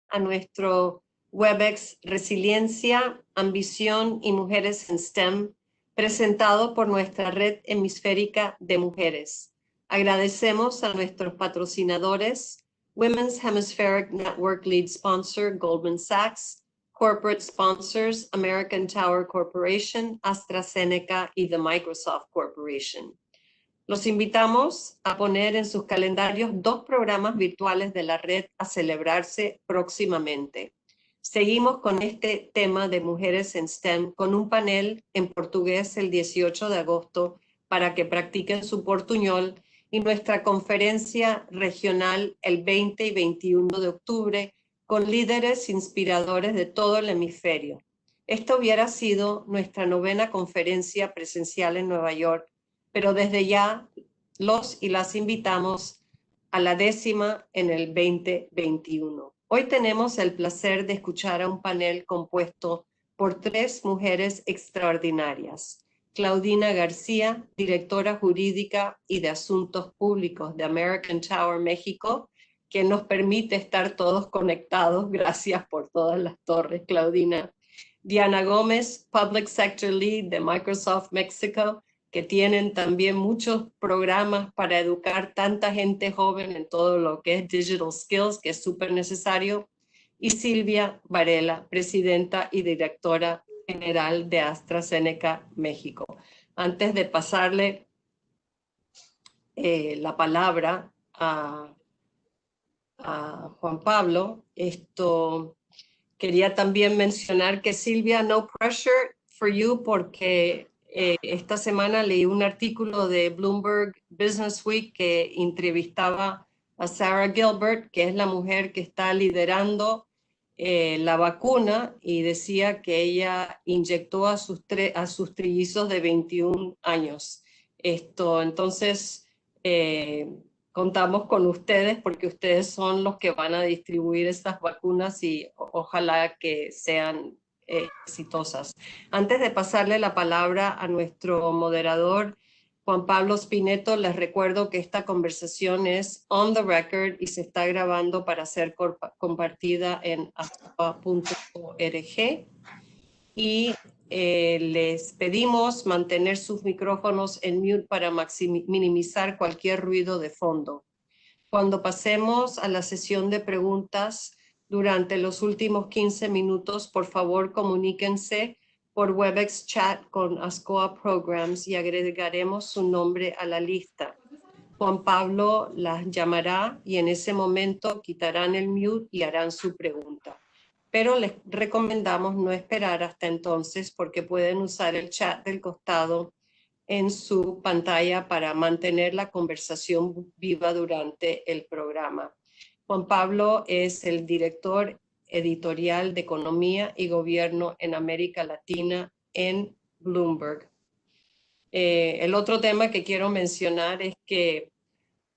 a nuestro WebEx Resiliencia, Ambición y Mujeres en STEM, presentado por nuestra Red Hemisférica de Mujeres. Agradecemos a nuestros patrocinadores, Women's Hemispheric Network Lead Sponsor, Goldman Sachs, Corporate Sponsors, American Tower Corporation, AstraZeneca y The Microsoft Corporation. Los invitamos a poner en sus calendarios 2 programas virtuales de la red a celebrarse próximamente. Seguimos con este tema de mujeres en STEM con un panel en portugués el 18 de agosto para que practiquen su portuñol y nuestra conferencia regional el 20 y 21 de octubre con líderes inspiradores de todo el hemisferio. Esta hubiera sido nuestra 9ª conferencia presencial en Nueva York, pero desde ya los y las invitamos a la 10ª en el 2021. Hoy tenemos el placer de escuchar a un panel compuesto por 3 mujeres extraordinarias. Claudina García, directora jurídica y de Asuntos Públicos de American Tower México, que nos permite estar todos conectados. Gracias por todas las torres, Claudina. Diana Gómez, Public Sector Lead de Microsoft México, que tienen también muchos programas para educar tanta gente joven en todo lo que es Digital Skills, que es súper necesario. Y Silvia Varela, presidenta y directora general de AstraZeneca México. Antes de pasarle la palabra a Juan Pablo, quería también mencionar que Silvia, no pressure for you, porque esta semana leí un artículo de Bloomberg Business Week que entrevistaba a Sarah Gilbert, que es la mujer que está liderando la vacuna, y decía que ella inyectó a sus trillizos de 21 años. Entonces, contamos con ustedes porque ustedes son los que van a distribuir estas vacunas y ojalá que sean exitosas. Antes de pasarle la palabra a nuestro moderador, Juan Pablo Spineto, les recuerdo que esta conversación es on the record y se está grabando para ser compartida en ascoa.org. Y les pedimos mantener sus micrófonos en mute para minimizar cualquier ruido de fondo. Cuando pasemos a la sesión de preguntas durante los últimos 15 minutos, por favor comuníquense por WebEx Chat con ASCOA Programs y agregaremos su nombre a la lista. Juan Pablo las llamará y en ese momento quitarán el mute y harán su pregunta. Pero les recomendamos no esperar hasta entonces porque pueden usar el chat del costado en su pantalla para mantener la conversación viva durante el programa. Juan Pablo es el director editorial de Economía y Gobierno en América Latina en Bloomberg. El otro tema que quiero mencionar es que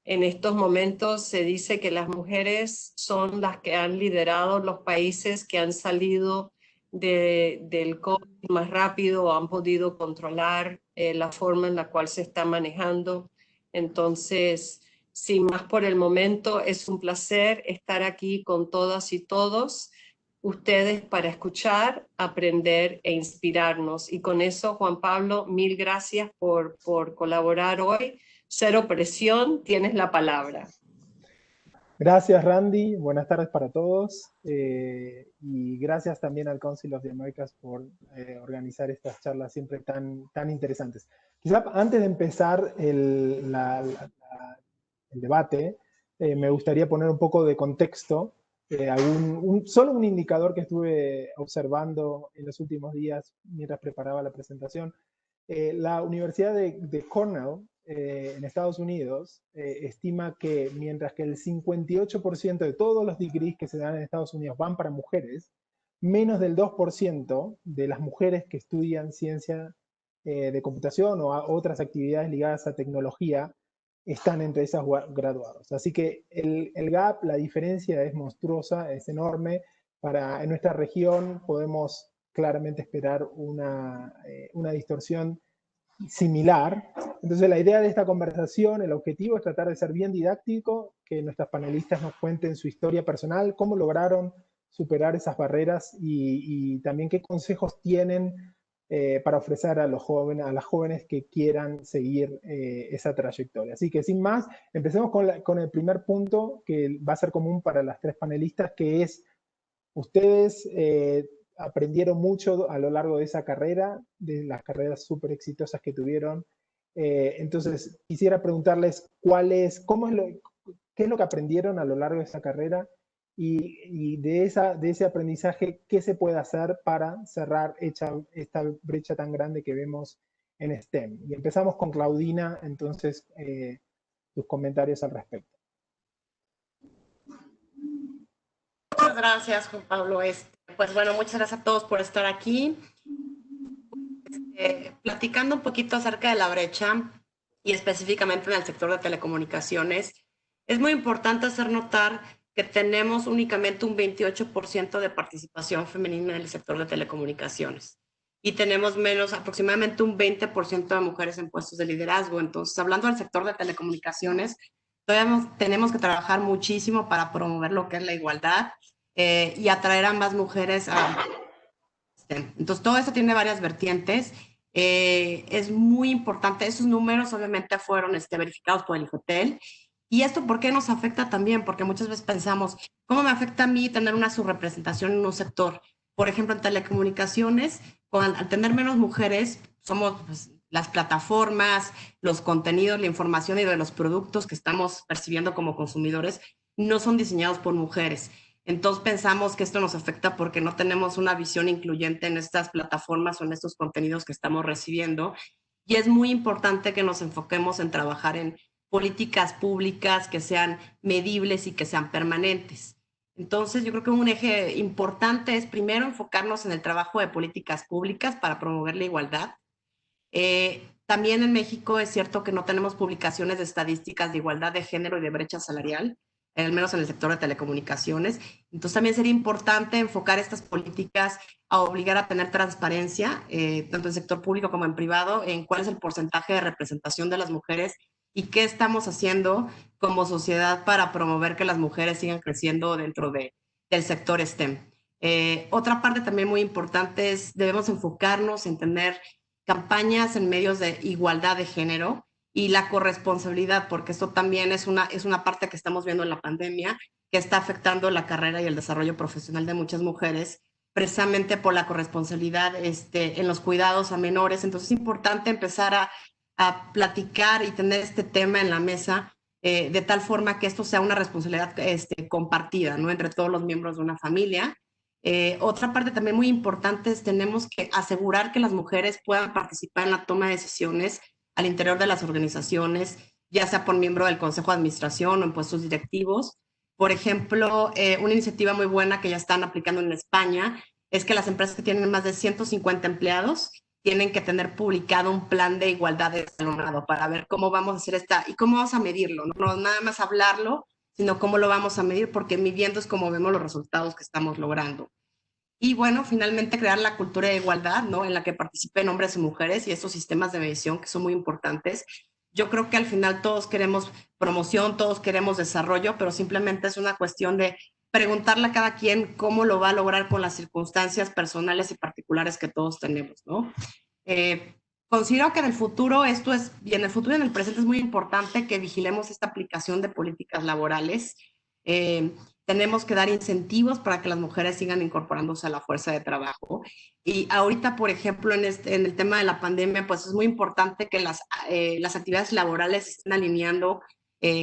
en estos momentos se dice que las mujeres son las que han liderado los países que han salido del COVID más rápido o han podido controlar la forma en la cual se está manejando. Entonces, sin más por el momento, es un placer estar aquí con todas y todos ustedes para escuchar, aprender e inspirarnos. Y con eso, Juan Pablo, mil gracias por colaborar hoy. Cero presión, tienes la palabra. Gracias, Randy. Buenas tardes para todos. Y gracias también al Council of the Americas por organizar estas charlas siempre tan interesantes. Quizá antes de empezar el debate, me gustaría poner un poco de contexto, solo un indicador que estuve observando en los últimos días mientras preparaba la presentación. La Universidad de Cornell, en Estados Unidos, estima que mientras que el 58% de todos los degrees que se dan en Estados Unidos van para mujeres, menos del 2% de las mujeres que estudian ciencia de computación o otras actividades ligadas a tecnología están entre esas graduados. Así que el gap, la diferencia es monstruosa, es enorme. En nuestra región podemos claramente esperar una distorsión similar. Entonces la idea de esta conversación, el objetivo es tratar de ser bien didáctico, que nuestras panelistas nos cuenten su historia personal, cómo lograron superar esas barreras y también qué consejos tienen para ofrecer a los jóvenes, a las jóvenes que quieran seguir esa trayectoria. Así que sin más, empecemos con el primer punto que va a ser común para las tres panelistas, que es ustedes aprendieron mucho a lo largo de esa carrera, de las carreras súper exitosas que tuvieron. Entonces, quisiera preguntarles qué es lo que aprendieron a lo largo de esa carrera y de ese aprendizaje, qué se puede hacer para cerrar esta brecha tan grande que vemos en STEM. Y empezamos con Claudina, entonces, tus comentarios al respecto. Muchas gracias, Juan Pablo. Pues bueno, muchas gracias a todos por estar aquí. Platicando un poquito acerca de la brecha y específicamente en el sector de telecomunicaciones, es muy importante hacer notar que tenemos únicamente un 28% de participación femenina en el sector de telecomunicaciones y tenemos aproximadamente un 20% de mujeres en puestos de liderazgo. Entonces, hablando del sector de telecomunicaciones, todavía tenemos que trabajar muchísimo para promover lo que es la igualdad y atraer a más mujeres a... Entonces, todo esto tiene varias vertientes. Es muy importante. Esos números obviamente fueron verificados por el IFETEL. ¿Y esto por qué nos afecta también? Porque muchas veces pensamos, ¿cómo me afecta a mí tener una subrepresentación en un sector? Por ejemplo, en telecomunicaciones, al tener menos mujeres, somos las plataformas, los contenidos, la información y de los productos que estamos percibiendo como consumidores no son diseñados por mujeres. Entonces pensamos que esto nos afecta porque no tenemos una visión incluyente en estas plataformas o en estos contenidos que estamos recibiendo. Y es muy importante que nos enfoquemos en trabajar en políticas públicas que sean medibles y que sean permanentes. Entonces, yo creo que un eje importante es primero enfocarnos en el trabajo de políticas públicas para promover la igualdad. También en México es cierto que no tenemos publicaciones de estadísticas de igualdad de género y de brecha salarial, al menos en el sector de telecomunicaciones. Entonces también sería importante enfocar estas políticas a obligar a tener transparencia, tanto en sector público como en privado, en cuál es el porcentaje de representación de las mujeres y qué estamos haciendo como sociedad para promover que las mujeres sigan creciendo dentro del sector STEM. Otra parte también muy importante es debemos enfocarnos en tener campañas en medios de igualdad de género y la corresponsabilidad, porque esto también es una parte que estamos viendo en la pandemia, que está afectando la carrera y el desarrollo profesional de muchas mujeres, precisamente por la corresponsabilidad en los cuidados a menores. Entonces es importante empezar a platicar y tener este tema en la mesa de tal forma que esto sea una responsabilidad compartida, ¿no?, entre todos los miembros de una familia. Otra parte también muy importante es tenemos que asegurar que las mujeres puedan participar en la toma de decisiones al interior de las organizaciones, ya sea por miembro del Consejo de Administración o en puestos directivos. Por ejemplo, una iniciativa muy buena que ya están aplicando en España es que las empresas que tienen más de 150 empleados tienen que tener publicado un plan de igualdad escalonado para ver cómo vamos a hacer y cómo vamos a medirlo, no nada más hablarlo, sino cómo lo vamos a medir, porque midiendo es como vemos los resultados que estamos logrando. Y bueno, finalmente crear la cultura de igualdad, ¿no?, en la que participen hombres y mujeres y estos sistemas de medición que son muy importantes. Yo creo que al final todos queremos promoción, todos queremos desarrollo, pero simplemente es una cuestión de preguntarle a cada quien cómo lo va a lograr con las circunstancias personales y particulares que todos tenemos, ¿no? Considero que en el futuro y en el futuro y en el presente es muy importante que vigilemos esta aplicación de políticas laborales. Tenemos que dar incentivos para que las mujeres sigan incorporándose a la fuerza de trabajo. Y ahorita, por ejemplo, en el tema de la pandemia, pues es muy importante que las actividades laborales se estén alineando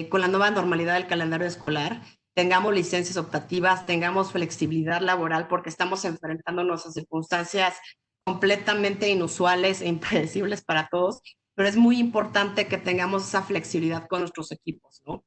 con la nueva normalidad del calendario escolar. Tengamos licencias optativas, tengamos flexibilidad laboral, porque estamos enfrentándonos a circunstancias completamente inusuales e impredecibles para todos, pero es muy importante que tengamos esa flexibilidad con nuestros equipos, ¿no?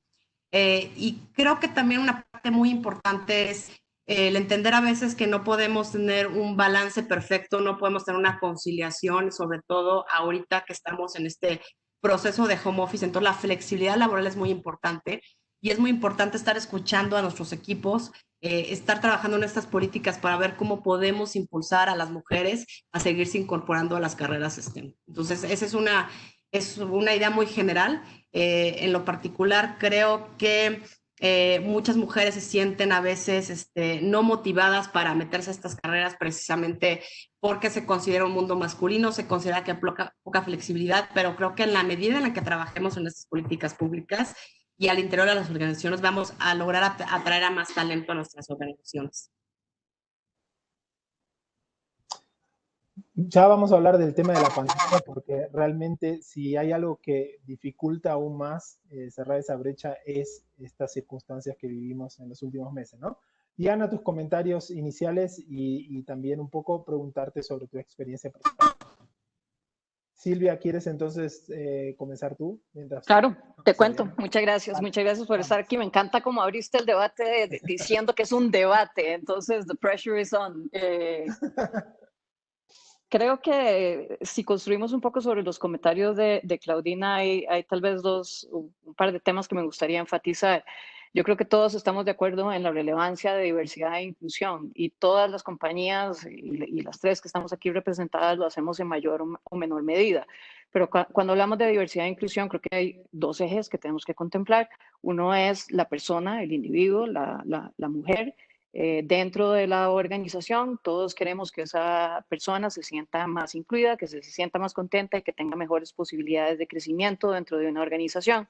Y creo que también una parte muy importante es el entender a veces que no podemos tener un balance perfecto, no podemos tener una conciliación, sobre todo ahorita que estamos en este proceso de home office. Entonces la flexibilidad laboral es muy importante y es muy importante estar escuchando a nuestros equipos, estar trabajando en estas políticas para ver cómo podemos impulsar a las mujeres a seguirse incorporando a las carreras STEM. Entonces esa es una idea muy general. En lo particular, creo que Muchas mujeres se sienten a veces no motivadas para meterse a estas carreras precisamente porque se considera un mundo masculino, se considera que hay poca flexibilidad, pero creo que en la medida en la que trabajemos en estas políticas públicas y al interior de las organizaciones vamos a lograr atraer a más talento a nuestras organizaciones. Ya vamos a hablar del tema de la pandemia, porque realmente si hay algo que dificulta aún más cerrar esa brecha es estas circunstancias que vivimos en los últimos meses, ¿no? Diana, tus comentarios iniciales y también un poco preguntarte sobre tu experiencia personal. Silvia, ¿quieres entonces comenzar tú? Claro, te cuento. Muchas gracias por estar aquí. Me encanta cómo abriste el debate diciendo que es un debate, entonces the pressure is on. Creo que si construimos un poco sobre los comentarios de Claudina, hay tal vez un par de temas que me gustaría enfatizar. Yo creo que todos estamos de acuerdo en la relevancia de diversidad e inclusión, y todas las compañías y las tres que estamos aquí representadas lo hacemos en mayor o menor medida. Pero cuando hablamos de diversidad e inclusión, creo que hay dos ejes que tenemos que contemplar. Uno es la persona, el individuo, la mujer. Dentro de la organización, todos queremos que esa persona se sienta más incluida, que se sienta más contenta y que tenga mejores posibilidades de crecimiento dentro de una organización.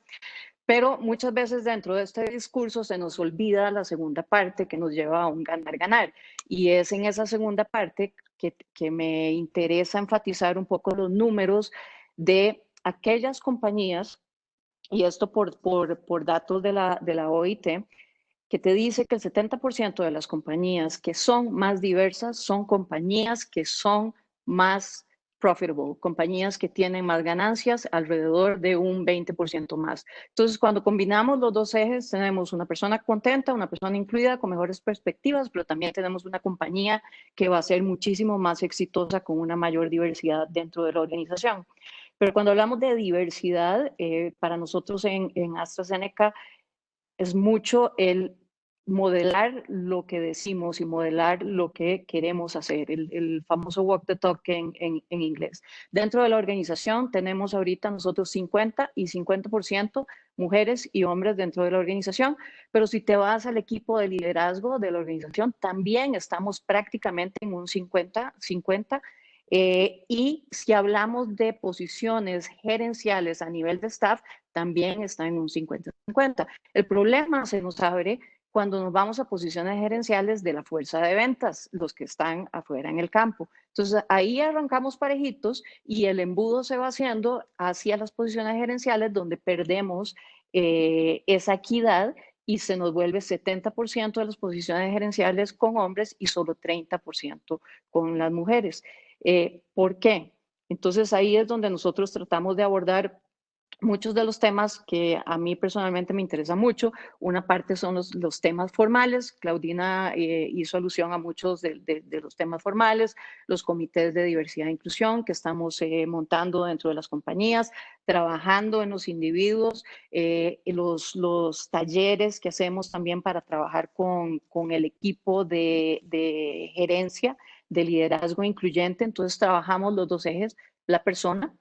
Pero muchas veces dentro de este discurso se nos olvida la segunda parte que nos lleva a un ganar-ganar. Y es en esa segunda parte que me interesa enfatizar un poco los números de aquellas compañías, y esto por datos de la OIT, que te dice que el 70% de las compañías que son más diversas son compañías que son más profitable, compañías que tienen más ganancias, alrededor de un 20% más. Entonces, cuando combinamos los dos ejes, tenemos una persona contenta, una persona incluida, con mejores perspectivas, pero también tenemos una compañía que va a ser muchísimo más exitosa con una mayor diversidad dentro de la organización. Pero cuando hablamos de diversidad, para nosotros en AstraZeneca es mucho el modelar lo que decimos y modelar lo que queremos hacer, el famoso walk the talk en inglés. Dentro de la organización tenemos ahorita nosotros 50 y 50% mujeres y hombres dentro de la organización, pero si te vas al equipo de liderazgo de la organización, también estamos prácticamente en un 50-50. Y si hablamos de posiciones gerenciales a nivel de staff, también está en un 50-50. El problema se nos abre cuando nos vamos a posiciones gerenciales de la fuerza de ventas, los que están afuera en el campo. Entonces, ahí arrancamos parejitos y el embudo se va haciendo hacia las posiciones gerenciales donde perdemos esa equidad y se nos vuelve 70% de las posiciones gerenciales con hombres y solo 30% con las mujeres. ¿Por qué? Entonces, ahí es donde nosotros tratamos de abordar muchos de los temas que a mí personalmente me interesa mucho. Una parte son los temas formales. Claudina hizo alusión a muchos de los temas formales, los comités de diversidad e inclusión que estamos montando dentro de las compañías, trabajando en los individuos, los talleres que hacemos también para trabajar con el equipo de gerencia, de liderazgo incluyente. Entonces trabajamos los dos ejes, la persona,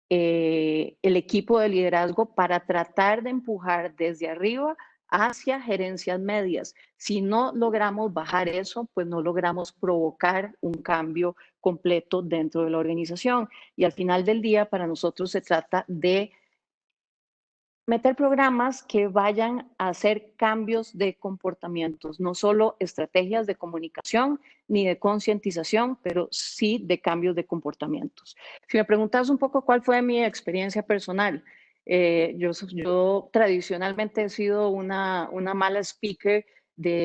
el equipo de liderazgo, para tratar de empujar desde arriba hacia gerencias medias. Si no logramos bajar eso, pues no logramos provocar un cambio completo dentro de la organización. Y al final del día, para nosotros se trata de meter programas que vayan a hacer cambios de comportamientos, no solo estrategias de comunicación ni de concientización, pero sí de cambios de comportamientos. Si me preguntas un poco cuál fue mi experiencia personal, yo tradicionalmente he sido una mala speaker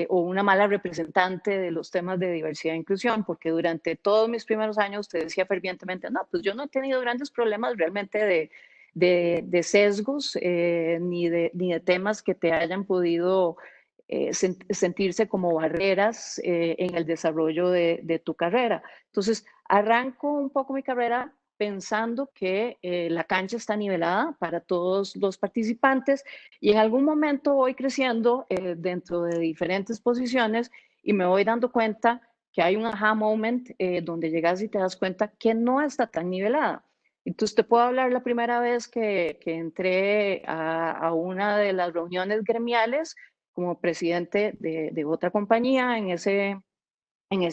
o una mala representante de los temas de diversidad e inclusión, porque durante todos mis primeros años te decía fervientemente, no, pues yo no he tenido grandes problemas realmente de sesgos ni de temas que te hayan podido sentirse como barreras en el desarrollo de tu carrera. Entonces, arranco un poco mi carrera pensando que la cancha está nivelada para todos los participantes, y en algún momento voy creciendo dentro de diferentes posiciones y me voy dando cuenta que hay un aha moment donde llegas y te das cuenta que no está tan nivelada. Entonces, te puedo hablar la primera vez que entré a una de las reuniones gremiales. como presidente de otra compañía. En ese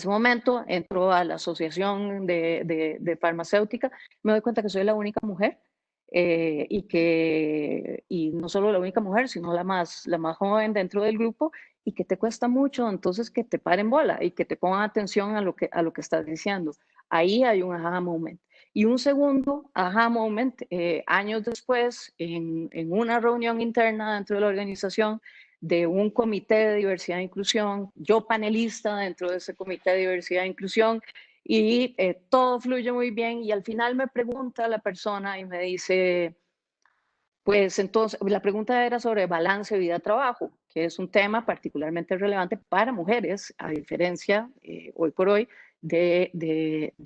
momento entró a la asociación de farmacéutica, me doy cuenta que soy la única mujer y no solo la única mujer, sino la más joven dentro del grupo y que te cuesta mucho, entonces que te paren bola y que te pongan atención a lo que estás diciendo. Ahí hay un aha moment. Y un segundo aha moment, años después, en una reunión interna dentro de la organización, de un comité de diversidad e inclusión, yo panelista dentro de ese comité de diversidad e inclusión, y todo fluye muy bien, y al final me pregunta la persona y me dice, pues entonces, la pregunta era sobre balance vida-trabajo, que es un tema particularmente relevante para mujeres, a diferencia, hoy por hoy, de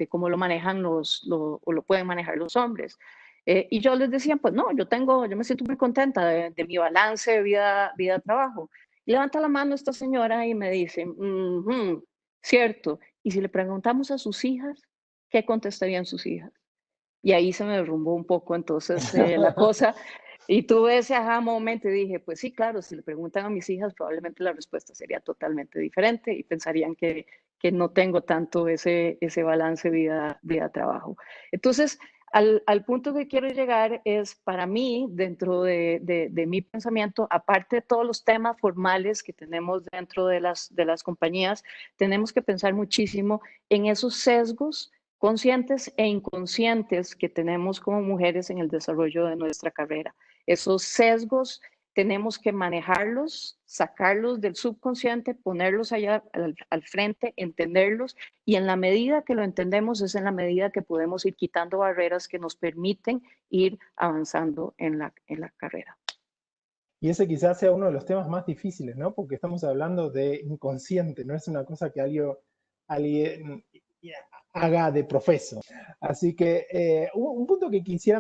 cómo lo manejan o lo pueden manejar los hombres. Y yo les decía, pues no, yo me siento muy contenta de mi balance de vida-trabajo. Levanta la mano esta señora y me dice, cierto. Y si le preguntamos a sus hijas, ¿qué contestarían sus hijas? Y ahí se me derrumbó un poco entonces la cosa. Y tuve ese aha moment y dije, pues sí, claro, si le preguntan a mis hijas, probablemente la respuesta sería totalmente diferente y pensarían que no tengo tanto ese balance vida-trabajo. Entonces, al punto que quiero llegar es, para mí, dentro de mi pensamiento, aparte de todos los temas formales que tenemos dentro de las compañías, tenemos que pensar muchísimo en esos sesgos conscientes e inconscientes que tenemos como mujeres en el desarrollo de nuestra carrera. Esos sesgos tenemos que manejarlos, sacarlos del subconsciente, ponerlos allá al frente, entenderlos, y en la medida que lo entendemos es en la medida que podemos ir quitando barreras que nos permiten ir avanzando en la carrera. Y ese quizás sea uno de los temas más difíciles, ¿no? Porque estamos hablando de inconsciente, no es una cosa que alguien haga de profeso. Así que un punto que quisiera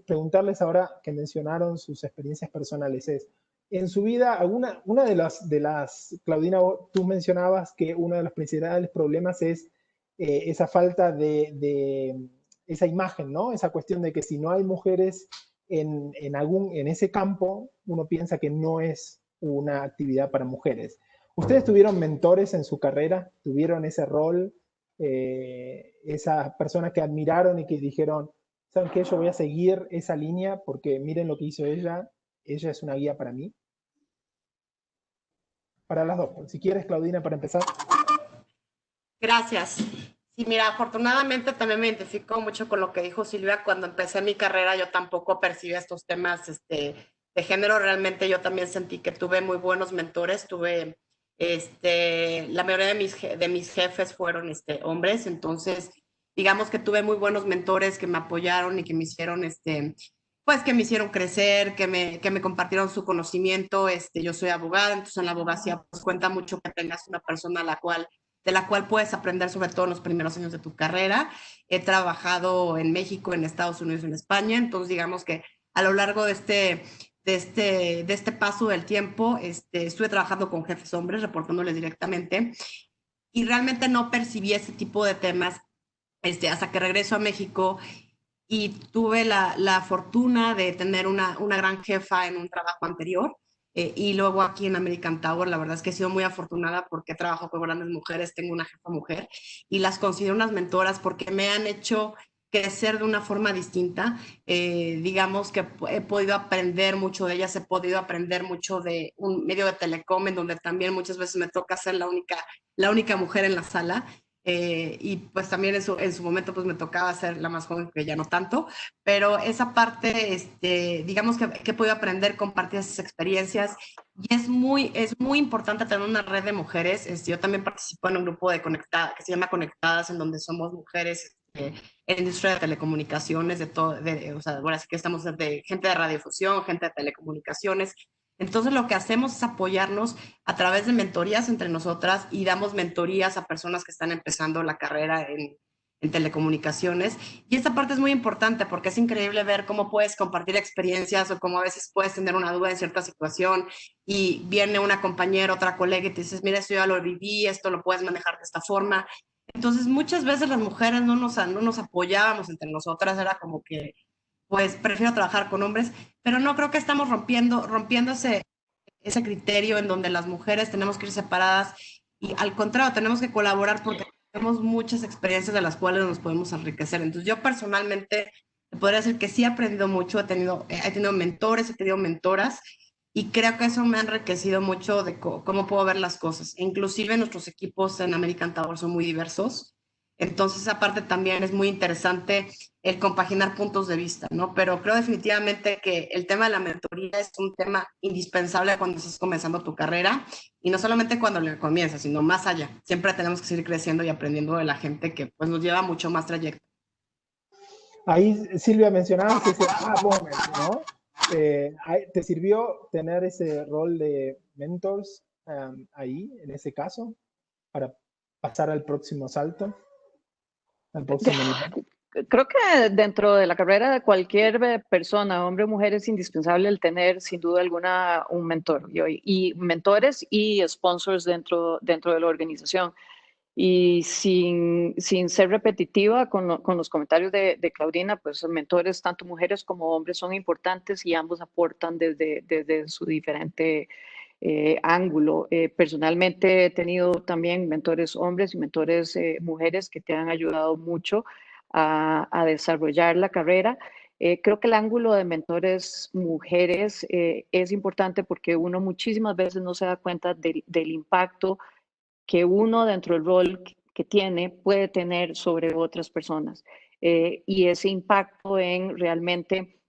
preguntarles ahora que mencionaron sus experiencias personales es, en su vida, una de las, Claudina, tú mencionabas que uno de los principales problemas es esa falta de esa imagen, ¿no? Esa cuestión de que si no hay mujeres en ese campo, uno piensa que no es una actividad para mujeres. ¿Ustedes tuvieron mentores en su carrera? ¿Tuvieron ese rol? Esas personas que admiraron y que dijeron, ¿saben qué? Yo voy a seguir esa línea porque miren lo que hizo ella es una guía para mí. Para las dos. Si quieres, Claudina, para empezar. Gracias. Sí, mira, afortunadamente también me identifico mucho con lo que dijo Silvia. Cuando empecé mi carrera yo tampoco percibía estos temas de género. Realmente yo también sentí que tuve muy buenos mentores. Tuve, la mayoría de mis jefes fueron hombres, entonces digamos que tuve muy buenos mentores que me apoyaron y que me hicieron, pues que me hicieron crecer, que me compartieron su conocimiento. Yo soy abogada, entonces en la abogacía pues cuenta mucho que tengas una persona de la cual puedes aprender, sobre todo en los primeros años de tu carrera. He trabajado en México, en Estados Unidos, en España, entonces digamos que a lo largo de este paso del tiempo, estuve trabajando con jefes hombres, reportándoles directamente, y realmente no percibí ese tipo de temas hasta que regreso a México y tuve la fortuna de tener una gran jefa en un trabajo anterior. Y luego aquí en American Tower, la verdad es que he sido muy afortunada porque trabajo con grandes mujeres, tengo una jefa mujer y las considero unas mentoras porque me han hecho crecer de una forma distinta. Digamos que he podido aprender mucho de ellas, he podido aprender mucho de un medio de telecom en donde también muchas veces me toca ser la única mujer en la sala. Y pues también en su momento pues me tocaba ser la más joven, que ya no tanto, pero esa parte, digamos que he podido aprender, compartir esas experiencias, y es muy importante tener una red de mujeres. Yo también participo en un grupo que se llama Conectadas, en donde somos mujeres en la industria de telecomunicaciones, o sea, bueno, así que estamos de gente de radiodifusión, gente de telecomunicaciones. Entonces lo que hacemos es apoyarnos a través de mentorías entre nosotras y damos mentorías a personas que están empezando la carrera en telecomunicaciones. Y esta parte es muy importante porque es increíble ver cómo puedes compartir experiencias o cómo a veces puedes tener una duda en cierta situación y viene una compañera, otra colega y te dices, mira, esto ya lo viví, esto lo puedes manejar de esta forma. Entonces muchas veces las mujeres no nos apoyábamos entre nosotras, era como que pues prefiero trabajar con hombres, pero no creo que estamos rompiendo ese criterio en donde las mujeres tenemos que ir separadas y al contrario, tenemos que colaborar porque tenemos muchas experiencias de las cuales nos podemos enriquecer. Entonces yo personalmente te podría decir que sí he aprendido mucho, he tenido mentores, he tenido mentoras y creo que eso me ha enriquecido mucho de cómo puedo ver las cosas. Inclusive nuestros equipos en American Tower son muy diversos. Entonces, esa parte también es muy interesante el compaginar puntos de vista, ¿no? Pero creo definitivamente que el tema de la mentoría es un tema indispensable cuando estás comenzando tu carrera y no solamente cuando le comienzas, sino más allá. Siempre tenemos que seguir creciendo y aprendiendo de la gente que pues nos lleva mucho más trayecto. Ahí, Silvia, mencionabas ese aha moment, ¿no? ¿Te sirvió tener ese rol de mentors ahí, en ese caso, para pasar al próximo salto, al próximo nivel? Creo que dentro de la carrera de cualquier persona, hombre o mujer, es indispensable el tener sin duda alguna un mentor y mentores y sponsors dentro de la organización. Y sin ser repetitiva con los comentarios de Claudina, pues mentores, tanto mujeres como hombres, son importantes y ambos aportan desde su diferente ángulo. Personalmente he tenido también mentores hombres y mentores mujeres que te han ayudado mucho a desarrollar la carrera. Creo que el ángulo de mentores mujeres es importante porque uno muchísimas veces no se da cuenta del impacto que uno dentro del rol que tiene puede tener sobre otras personas. Y ese impacto en realmente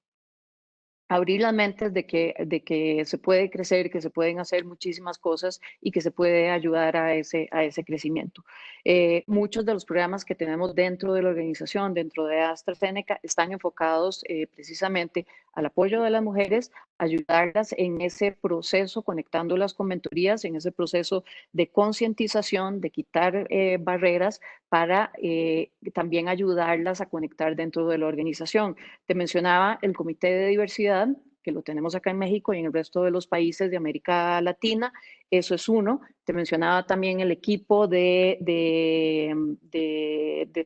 abrir las mentes de que se puede crecer, que se pueden hacer muchísimas cosas y que se puede ayudar a ese crecimiento. Muchos de los programas que tenemos dentro de la organización, dentro de AstraZeneca, están enfocados precisamente al apoyo de las mujeres, ayudarlas en ese proceso, conectándolas con mentorías, en ese proceso de concientización, de quitar barreras para también ayudarlas a conectar dentro de la organización. Te mencionaba el Comité de Diversidad, que lo tenemos acá en México y en el resto de los países de América Latina. Eso es uno. Te mencionaba también el equipo de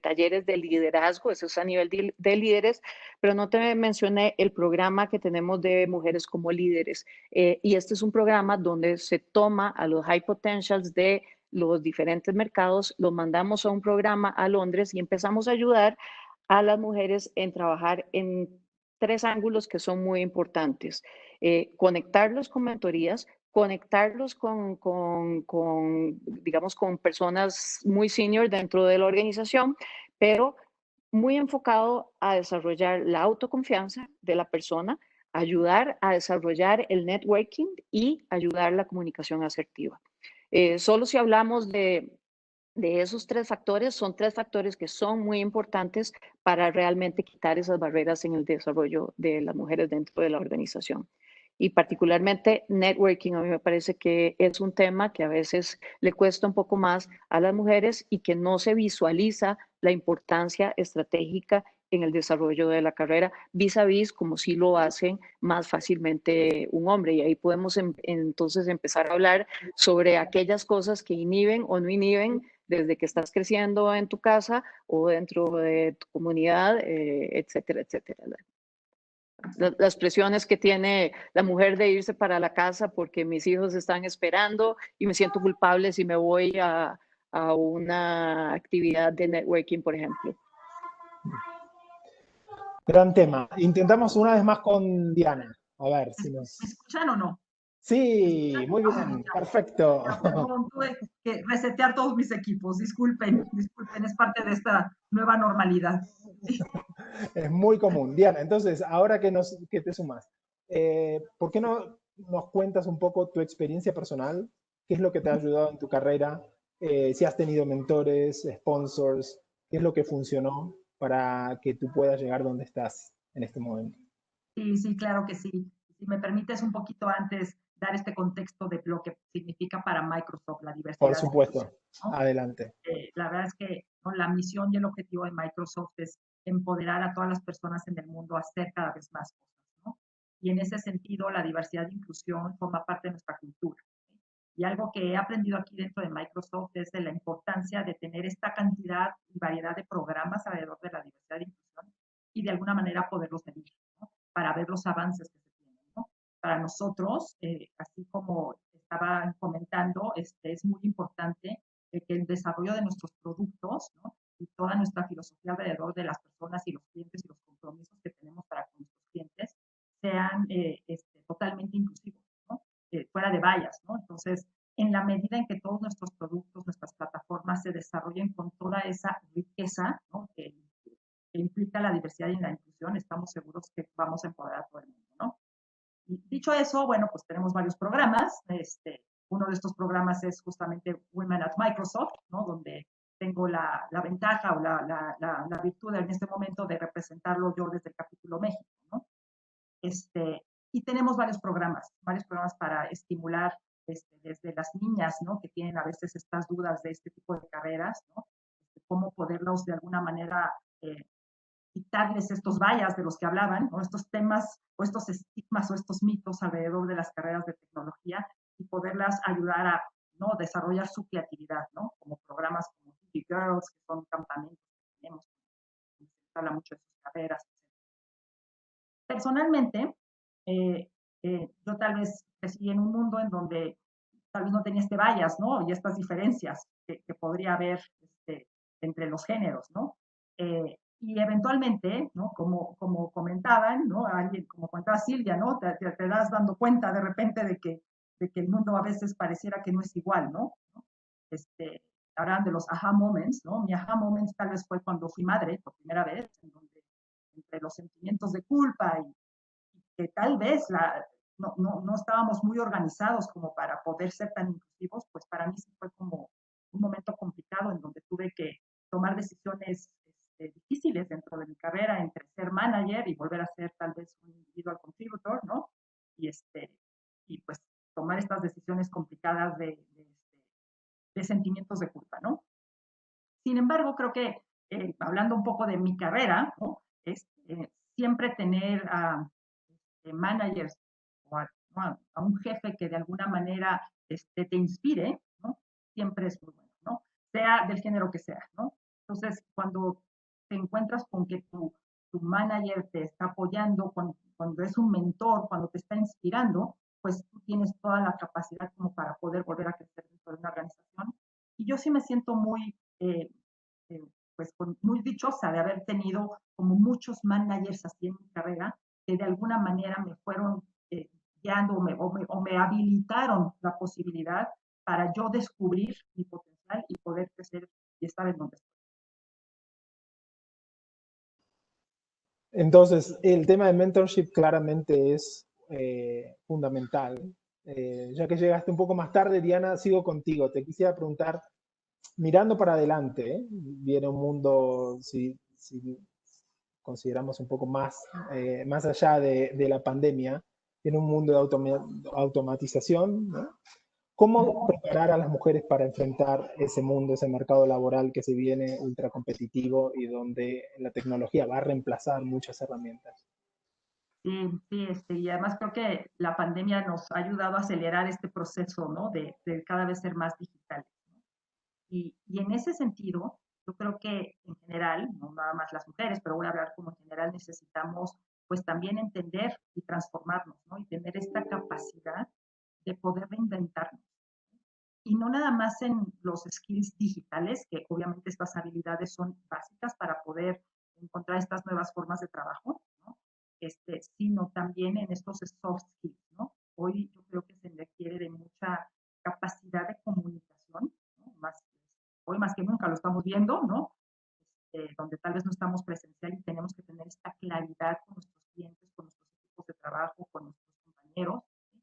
talleres de liderazgo, eso es a nivel de líderes, pero no te mencioné el programa que tenemos de mujeres como líderes. Y este es un programa donde se toma a los high potentials de los diferentes mercados, los mandamos a un programa a Londres y empezamos a ayudar a las mujeres en trabajar en 3 ángulos que son muy importantes. Conectarlos con mentorías, conectarlos digamos, con personas muy senior dentro de la organización, pero muy enfocado a desarrollar la autoconfianza de la persona, ayudar a desarrollar el networking y ayudar la comunicación asertiva. Solo si hablamos de esos 3 factores, son 3 factores que son muy importantes para realmente quitar esas barreras en el desarrollo de las mujeres dentro de la organización. Y particularmente networking, a mí me parece que es un tema que a veces le cuesta un poco más a las mujeres y que no se visualiza la importancia estratégica en el desarrollo de la carrera, vis a vis como si lo hacen más fácilmente un hombre. Y ahí podemos entonces empezar a hablar sobre aquellas cosas que inhiben o no inhiben desde que estás creciendo en tu casa o dentro de tu comunidad, etcétera, etcétera. Las presiones que tiene la mujer de irse para la casa porque mis hijos están esperando y me siento culpable si me voy a una actividad de networking, por ejemplo. Gran tema. Intentamos una vez más con Diana. A ver si nos... ¿Me escuchan o no? Sí, muy bien, perfecto. Perdón, tuve que resetear todos mis equipos. Disculpen, es parte de esta nueva normalidad. Es muy común. Diana, entonces, ahora que te sumas, ¿por qué no nos cuentas un poco tu experiencia personal? ¿Qué es lo que te ha ayudado en tu carrera? Si has tenido mentores, sponsors, ¿qué es lo que funcionó para que tú puedas llegar donde estás en este momento? Sí, claro que sí. Si me permites un poquito antes dar este contexto de lo que significa para Microsoft la diversidad. Por supuesto, ¿no? Adelante. La verdad es que, ¿no?, la misión y el objetivo de Microsoft es empoderar a todas las personas en el mundo a hacer cada vez más cosas, ¿no? Y en ese sentido, la diversidad e inclusión forma parte de nuestra cultura. Y algo que he aprendido aquí dentro de Microsoft es de la importancia de tener esta cantidad y variedad de programas alrededor de la diversidad e inclusión y de alguna manera poderlos medir, ¿no?, para ver los avances que se tienen, ¿no? para nosotros, así como estaba comentando, es muy importante que el desarrollo de nuestros productos, ¿no? Y toda nuestra filosofía alrededor de las personas y los clientes y los compromisos que tenemos para con nuestros clientes sean totalmente inclusivos, ¿no? Fuera de vallas, ¿no? Entonces, en la medida en que todos nuestros productos, nuestras plataformas se desarrollen con toda esa riqueza, ¿no? que implica la diversidad y la inclusión, estamos seguros que vamos a empoderar a todo el mundo, ¿no? Y dicho eso, bueno, pues tenemos varios programas. Uno de estos programas es justamente Women at Microsoft, ¿no? Donde tengo la ventaja o la virtud en este momento de representarlo yo desde el capítulo México, ¿no? Y tenemos varios programas para estimular desde las niñas, ¿no? Que tienen a veces estas dudas de este tipo de carreras, ¿no? Cómo poderlos de alguna manera quitarles estos vallas de los que hablaban, ¿no? Estos temas o estos estigmas o estos mitos alrededor de las carreras de tecnología y poderlas ayudar a, ¿no? Desarrollar su creatividad, ¿no? Como programas como Hippie Girls, que son campamentos que tenemos, se habla mucho de sus carreras. Personalmente, yo tal vez crecí en un mundo en donde tal vez no tenía vallas, ¿no? Y estas diferencias que podría haber entre los géneros, ¿no? Y eventualmente, ¿no? Como comentaban, ¿no? Alguien, como comentaba Silvia, ¿no? Te das dando cuenta de repente de que el mundo a veces pareciera que no es igual, ¿no? Hablan de los aha moments, ¿no? Mi aha moments tal vez fue cuando fui madre por primera vez, en donde entre los sentimientos de culpa y que tal vez no estábamos muy organizados como para poder ser tan inclusivos, pues para mí sí fue como un momento complicado en donde tuve que tomar decisiones difíciles dentro de mi carrera entre ser manager y volver a ser tal vez un individual contributor, ¿no? Y pues tomar estas decisiones complicadas de sentimientos de culpa, ¿no? Sin embargo, creo que hablando un poco de mi carrera, ¿no? Siempre tener a managers o a un jefe que de alguna manera te inspire, ¿no? Siempre es muy bueno, ¿no? Sea del género que sea, ¿no? Entonces, cuando te encuentras con que tu manager te está apoyando, cuando es un mentor, cuando te está inspirando, pues tú tienes toda la capacidad como para poder volver a crecer dentro de una organización. Y yo sí me siento muy, pues muy dichosa de haber tenido como muchos managers así en mi carrera, que de alguna manera me fueron guiando o me habilitaron la posibilidad para yo descubrir mi potencial y poder crecer y estar en donde estoy. Entonces, el tema de mentorship claramente es fundamental. Ya que llegaste un poco más tarde, Diana, sigo contigo. Te quisiera preguntar, mirando para adelante, viene un mundo, si consideramos un poco más allá de la pandemia, viene un mundo de automatización, ¿no? ¿Cómo preparar a las mujeres para enfrentar ese mundo, ese mercado laboral que se viene ultra competitivo y donde la tecnología va a reemplazar muchas herramientas? Sí, y además creo que la pandemia nos ha ayudado a acelerar este proceso, ¿no? De cada vez ser más digitales, ¿no? Y en ese sentido, yo creo que en general, no nada más las mujeres, pero voy a hablar como en general, necesitamos pues también entender y transformarnos, ¿no? Y tener esta capacidad de poder reinventarnos. Y no nada más en los skills digitales, que obviamente estas habilidades son básicas para poder encontrar estas nuevas formas de trabajo, ¿no? Sino también en estos soft skills, ¿no? Hoy yo creo que se requiere de mucha capacidad de comunicación, ¿no? Hoy más que nunca lo estamos viendo, ¿no? Donde tal vez no estamos presencial y tenemos que tener esta claridad con nuestros clientes, con nuestros equipos de trabajo, con nuestros compañeros. ¿Sí?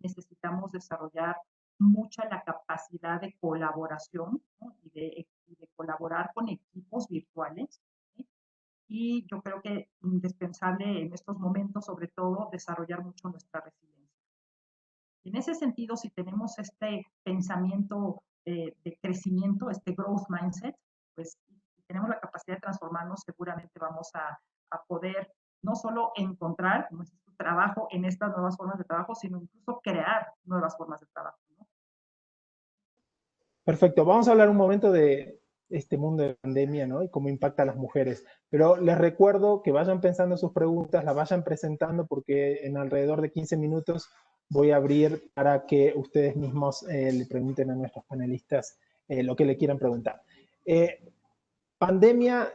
Necesitamos desarrollar mucha la capacidad de colaboración, ¿no? y de colaborar con equipos virtuales. ¿Sí? Y yo creo que indispensable en estos momentos, sobre todo, desarrollar mucho nuestra resiliencia. En ese sentido, si tenemos este pensamiento de crecimiento, este growth mindset, pues si tenemos la capacidad de transformarnos, seguramente vamos a poder no solo encontrar nuestro trabajo en estas nuevas formas de trabajo, sino incluso crear nuevas formas de trabajo, ¿no? Perfecto. Vamos a hablar un momento de este mundo de pandemia, ¿no? Y cómo impacta a las mujeres. Pero les recuerdo que vayan pensando sus preguntas, las vayan presentando porque en alrededor de 15 minutos voy a abrir para que ustedes mismos le pregunten a nuestros panelistas lo que le quieran preguntar. Pandemia,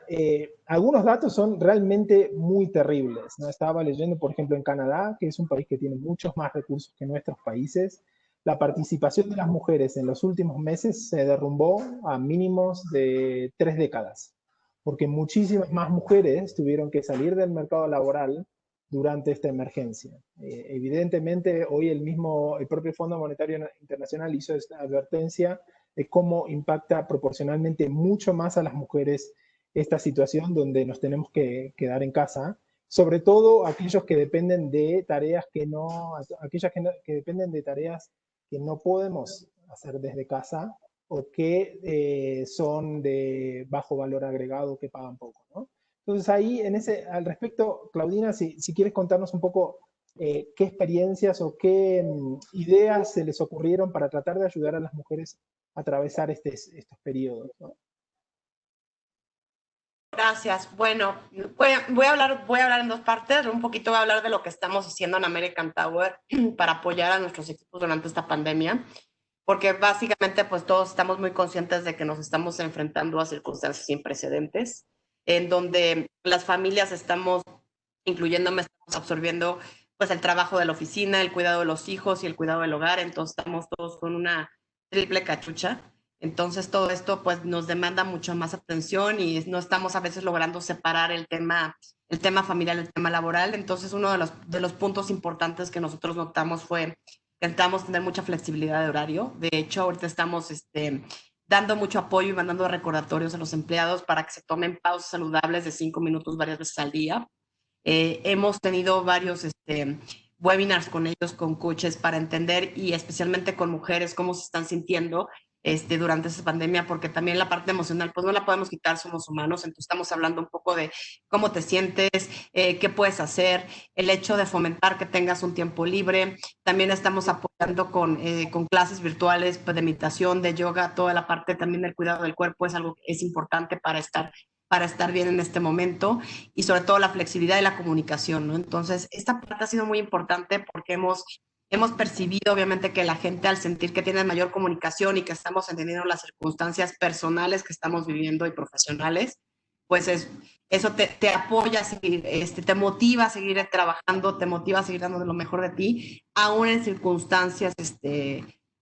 algunos datos son realmente muy terribles, ¿no? Estaba leyendo, por ejemplo, en Canadá, que es un país que tiene muchos más recursos que nuestros países, la participación de las mujeres en los últimos meses se derrumbó a mínimos de 3 décadas, porque muchísimas más mujeres tuvieron que salir del mercado laboral durante esta emergencia. Evidentemente, hoy el propio Fondo Monetario Internacional hizo esta advertencia de cómo impacta proporcionalmente mucho más a las mujeres esta situación donde nos tenemos que quedar en casa, sobre todo aquellos que dependen de tareas que dependen de tareas que no podemos hacer desde casa o que son de bajo valor agregado, que pagan poco, ¿no? Entonces ahí, al respecto, Claudina, si quieres contarnos un poco qué experiencias o qué ideas se les ocurrieron para tratar de ayudar a las mujeres a atravesar estos periodos, ¿no? Gracias. Bueno, voy a hablar en dos partes. Un poquito voy a hablar de lo que estamos haciendo en American Tower para apoyar a nuestros equipos durante esta pandemia, porque básicamente pues todos estamos muy conscientes de que nos estamos enfrentando a circunstancias sin precedentes, en donde las familias estamos, incluyéndome, estamos absorbiendo pues el trabajo de la oficina, el cuidado de los hijos y el cuidado del hogar, entonces estamos todos con una triple cachucha. Entonces todo esto pues nos demanda mucho más atención y no estamos a veces logrando separar el tema familiar, el tema laboral. Entonces uno de los puntos importantes que nosotros notamos fue que intentamos tener mucha flexibilidad de horario. De hecho, ahorita estamos dando mucho apoyo y mandando recordatorios a los empleados para que se tomen pausas saludables de 5 minutos varias veces al día. Hemos tenido varios webinars con ellos, con coaches, para entender y especialmente con mujeres cómo se están sintiendo durante esta pandemia, porque también la parte emocional pues no la podemos quitar, somos humanos. Entonces estamos hablando un poco de cómo te sientes, qué puedes hacer, el hecho de fomentar que tengas un tiempo libre. También estamos apoyando con clases virtuales de meditación, de yoga, toda la parte también del cuidado del cuerpo es algo que es importante para estar bien en este momento, y sobre todo la flexibilidad y la comunicación, ¿no? Entonces, esta parte ha sido muy importante porque hemos percibido, obviamente, que la gente, al sentir que tiene mayor comunicación y que estamos entendiendo las circunstancias personales que estamos viviendo y profesionales, pues eso te apoya a seguir, te motiva a seguir trabajando, te motiva a seguir dando lo mejor de ti, aún en circunstancias,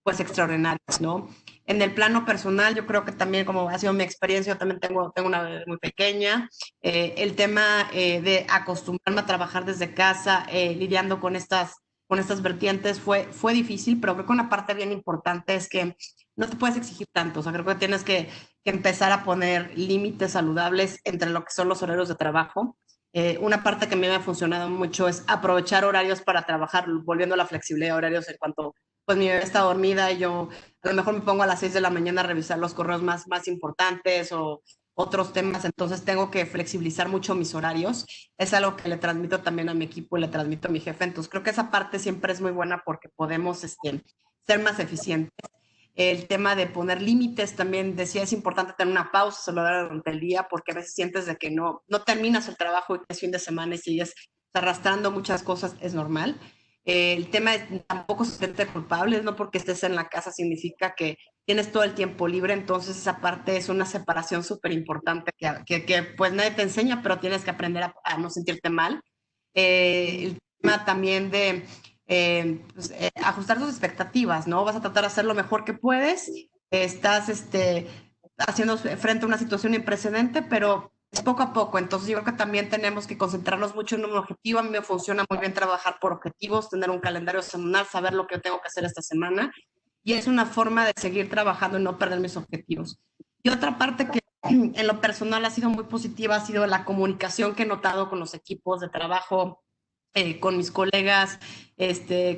pues extraordinarias, ¿no? En el plano personal, yo creo que también, como ha sido mi experiencia, yo también tengo una bebé muy pequeña. El tema de acostumbrarme a trabajar desde casa, lidiando con estas vertientes, fue difícil, pero creo que una parte bien importante es que no te puedes exigir tanto. O sea, creo que tienes que empezar a poner límites saludables entre lo que son los horarios de trabajo. Una parte que a mí me ha funcionado mucho es aprovechar horarios para trabajar, volviendo a la flexibilidad de horarios en cuanto pues mi bebé está dormida y yo a lo mejor me pongo a las 6 de la mañana a revisar los correos más importantes o otros temas. Entonces tengo que flexibilizar mucho mis horarios. Es algo que le transmito también a mi equipo y le transmito a mi jefe. Entonces creo que esa parte siempre es muy buena porque podemos ser más eficientes. El tema de poner límites también, decía, es importante tener una pausa saludable durante el día, porque a veces sientes de que no terminas el trabajo y que es fin de semana y sigues arrastrando muchas cosas, es normal. El tema es tampoco se siente culpable, no porque estés en la casa significa que tienes todo el tiempo libre. Entonces esa parte es una separación súper importante que pues nadie te enseña, pero tienes que aprender a no sentirte mal. El tema también de ajustar tus expectativas, ¿no? Vas a tratar de hacer lo mejor que puedes, estás haciendo frente a una situación sin precedente, pero es poco a poco. Entonces yo creo que también tenemos que concentrarnos mucho en un objetivo. A mí me funciona muy bien trabajar por objetivos, tener un calendario semanal, saber lo que yo tengo que hacer esta semana, y es una forma de seguir trabajando y no perder mis objetivos. Y otra parte que en lo personal ha sido muy positiva ha sido la comunicación que he notado con los equipos de trabajo, con mis colegas,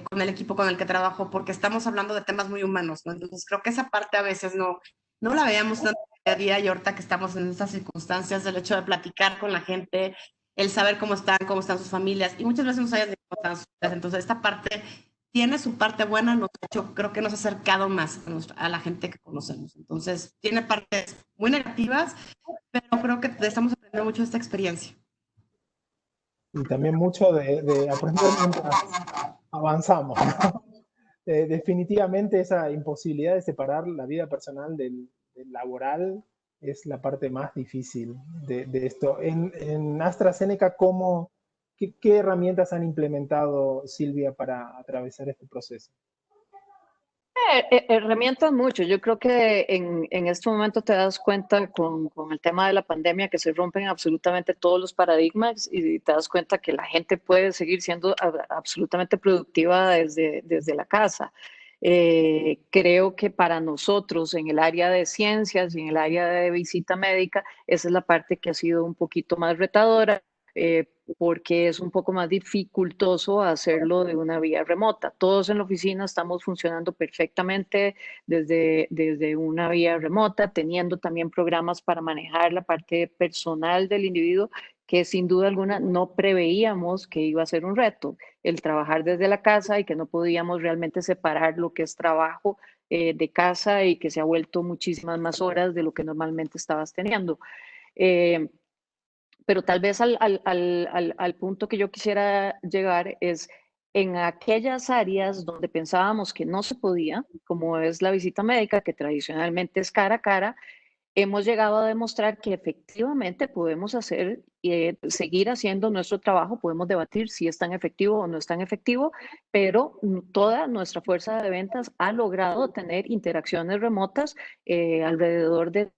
con el equipo con el que trabajo, porque estamos hablando de temas muy humanos, ¿no? Entonces creo que esa parte a veces no la veíamos tanto día a día, y ahorita que estamos en estas circunstancias, el hecho de platicar con la gente, el saber cómo están sus familias, y muchas veces no sabes de cómo están sus familias. Entonces esta parte tiene su parte buena, creo que nos ha acercado más a la gente que conocemos. Entonces, tiene partes muy negativas, pero creo que estamos aprendiendo mucho de esta experiencia. Y también mucho de aprender mientras avanzamos, ¿no? Definitivamente esa imposibilidad de separar la vida personal del laboral es la parte más difícil de esto. En AstraZeneca, qué herramientas han implementado, Silvia, para atravesar este proceso? Herramientas mucho. Yo creo que en este momento te das cuenta con el tema de la pandemia que se rompen absolutamente todos los paradigmas y te das cuenta que la gente puede seguir siendo absolutamente productiva desde la casa. Creo que para nosotros en el área de ciencias y en el área de visita médica, esa es la parte que ha sido un poquito más retadora. Porque es un poco más dificultoso hacerlo de una vía remota. Todos en la oficina estamos funcionando perfectamente desde una vía remota, teniendo también programas para manejar la parte personal del individuo, que sin duda alguna no preveíamos que iba a ser un reto, el trabajar desde la casa y que no podíamos realmente separar lo que es trabajo de casa y que se ha vuelto muchísimas más horas de lo que normalmente estabas teniendo. Eh, pero tal vez al punto que yo quisiera llegar es en aquellas áreas donde pensábamos que no se podía, como es la visita médica, que tradicionalmente es cara a cara, hemos llegado a demostrar que efectivamente podemos hacer, seguir haciendo nuestro trabajo, podemos debatir si es tan efectivo o no es tan efectivo, pero toda nuestra fuerza de ventas ha logrado tener interacciones remotas alrededor de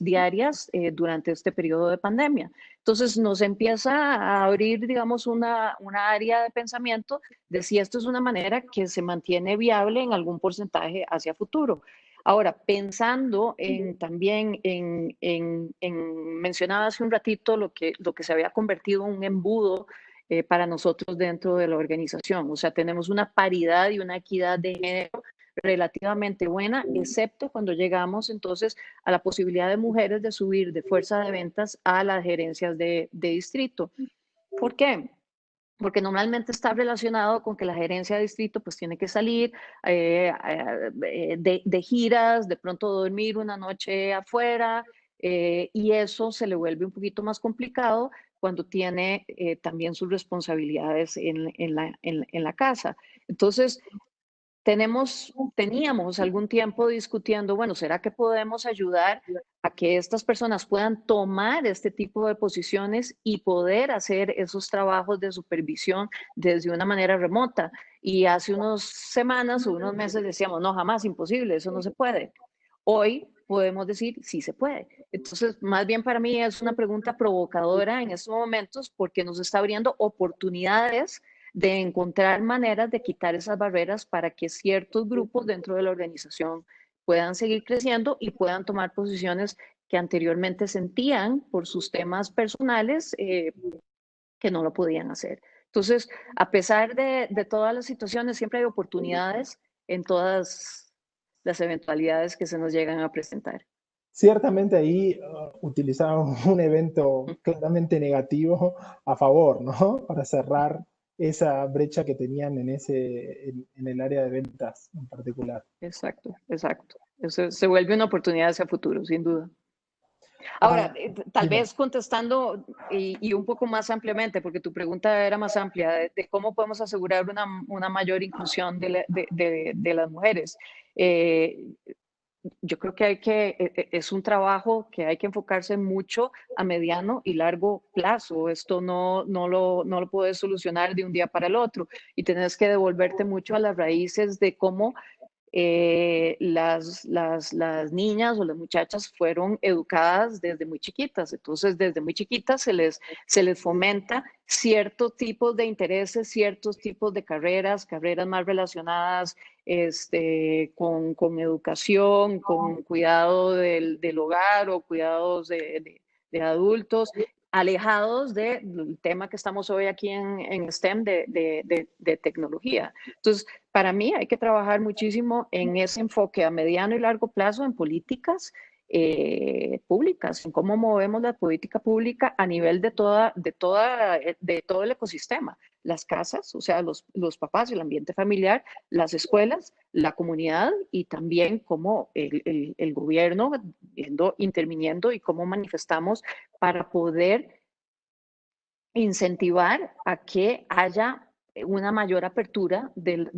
diarias durante este periodo de pandemia. Entonces nos empieza a abrir, digamos, una área de pensamiento de si esto es una manera que se mantiene viable en algún porcentaje hacia futuro. Ahora, pensando también mencionaba hace un ratito lo que se había convertido en un embudo para nosotros dentro de la organización. O sea, tenemos una paridad y una equidad de género relativamente buena, excepto cuando llegamos entonces a la posibilidad de mujeres de subir de fuerza de ventas a las gerencias de distrito. ¿Por qué? Porque normalmente está relacionado con que la gerencia de distrito pues tiene que salir de giras, de pronto dormir una noche afuera, y eso se le vuelve un poquito más complicado cuando tiene también sus responsabilidades en la casa. Entonces, teníamos algún tiempo discutiendo, bueno, ¿será que podemos ayudar a que estas personas puedan tomar este tipo de posiciones y poder hacer esos trabajos de supervisión desde una manera remota? Y hace unas semanas o unos meses decíamos, no, jamás, imposible, eso no se puede. Hoy podemos decir, sí se puede. Entonces, más bien para mí es una pregunta provocadora en estos momentos porque nos está abriendo oportunidades de encontrar maneras de quitar esas barreras para que ciertos grupos dentro de la organización puedan seguir creciendo y puedan tomar posiciones que anteriormente sentían por sus temas personales que no lo podían hacer. Entonces, a pesar de todas las situaciones, siempre hay oportunidades en todas las eventualidades que se nos llegan a presentar. Ciertamente ahí utilizaron un evento claramente negativo a favor, ¿no? Para cerrar esa brecha que tenían en el área de ventas en particular. Exacto, exacto. Eso se vuelve una oportunidad hacia futuro, sin duda. Ahora, tal vez contestando y un poco más ampliamente, porque tu pregunta era más amplia, de cómo podemos asegurar una mayor inclusión de las mujeres. Yo creo que es un trabajo que hay que enfocarse mucho a mediano y largo plazo. Esto no lo puedes solucionar de un día para el otro y tienes que devolverte mucho a las raíces de cómo las niñas o las muchachas fueron educadas desde muy chiquitas. Entonces, desde muy chiquitas se les fomenta ciertos tipos de intereses, ciertos tipos de carreras más relacionadas con educación, con cuidado del hogar o cuidados de adultos, alejados del tema que estamos hoy aquí en STEM de tecnología. Entonces, para mí hay que trabajar muchísimo en ese enfoque a mediano y largo plazo en políticas públicas, en cómo movemos la política pública a nivel de todo el ecosistema. Las casas, o sea, los papás, el ambiente familiar, las escuelas, la comunidad y también cómo el gobierno interviniendo y cómo manifestamos para poder incentivar a que haya una mayor apertura de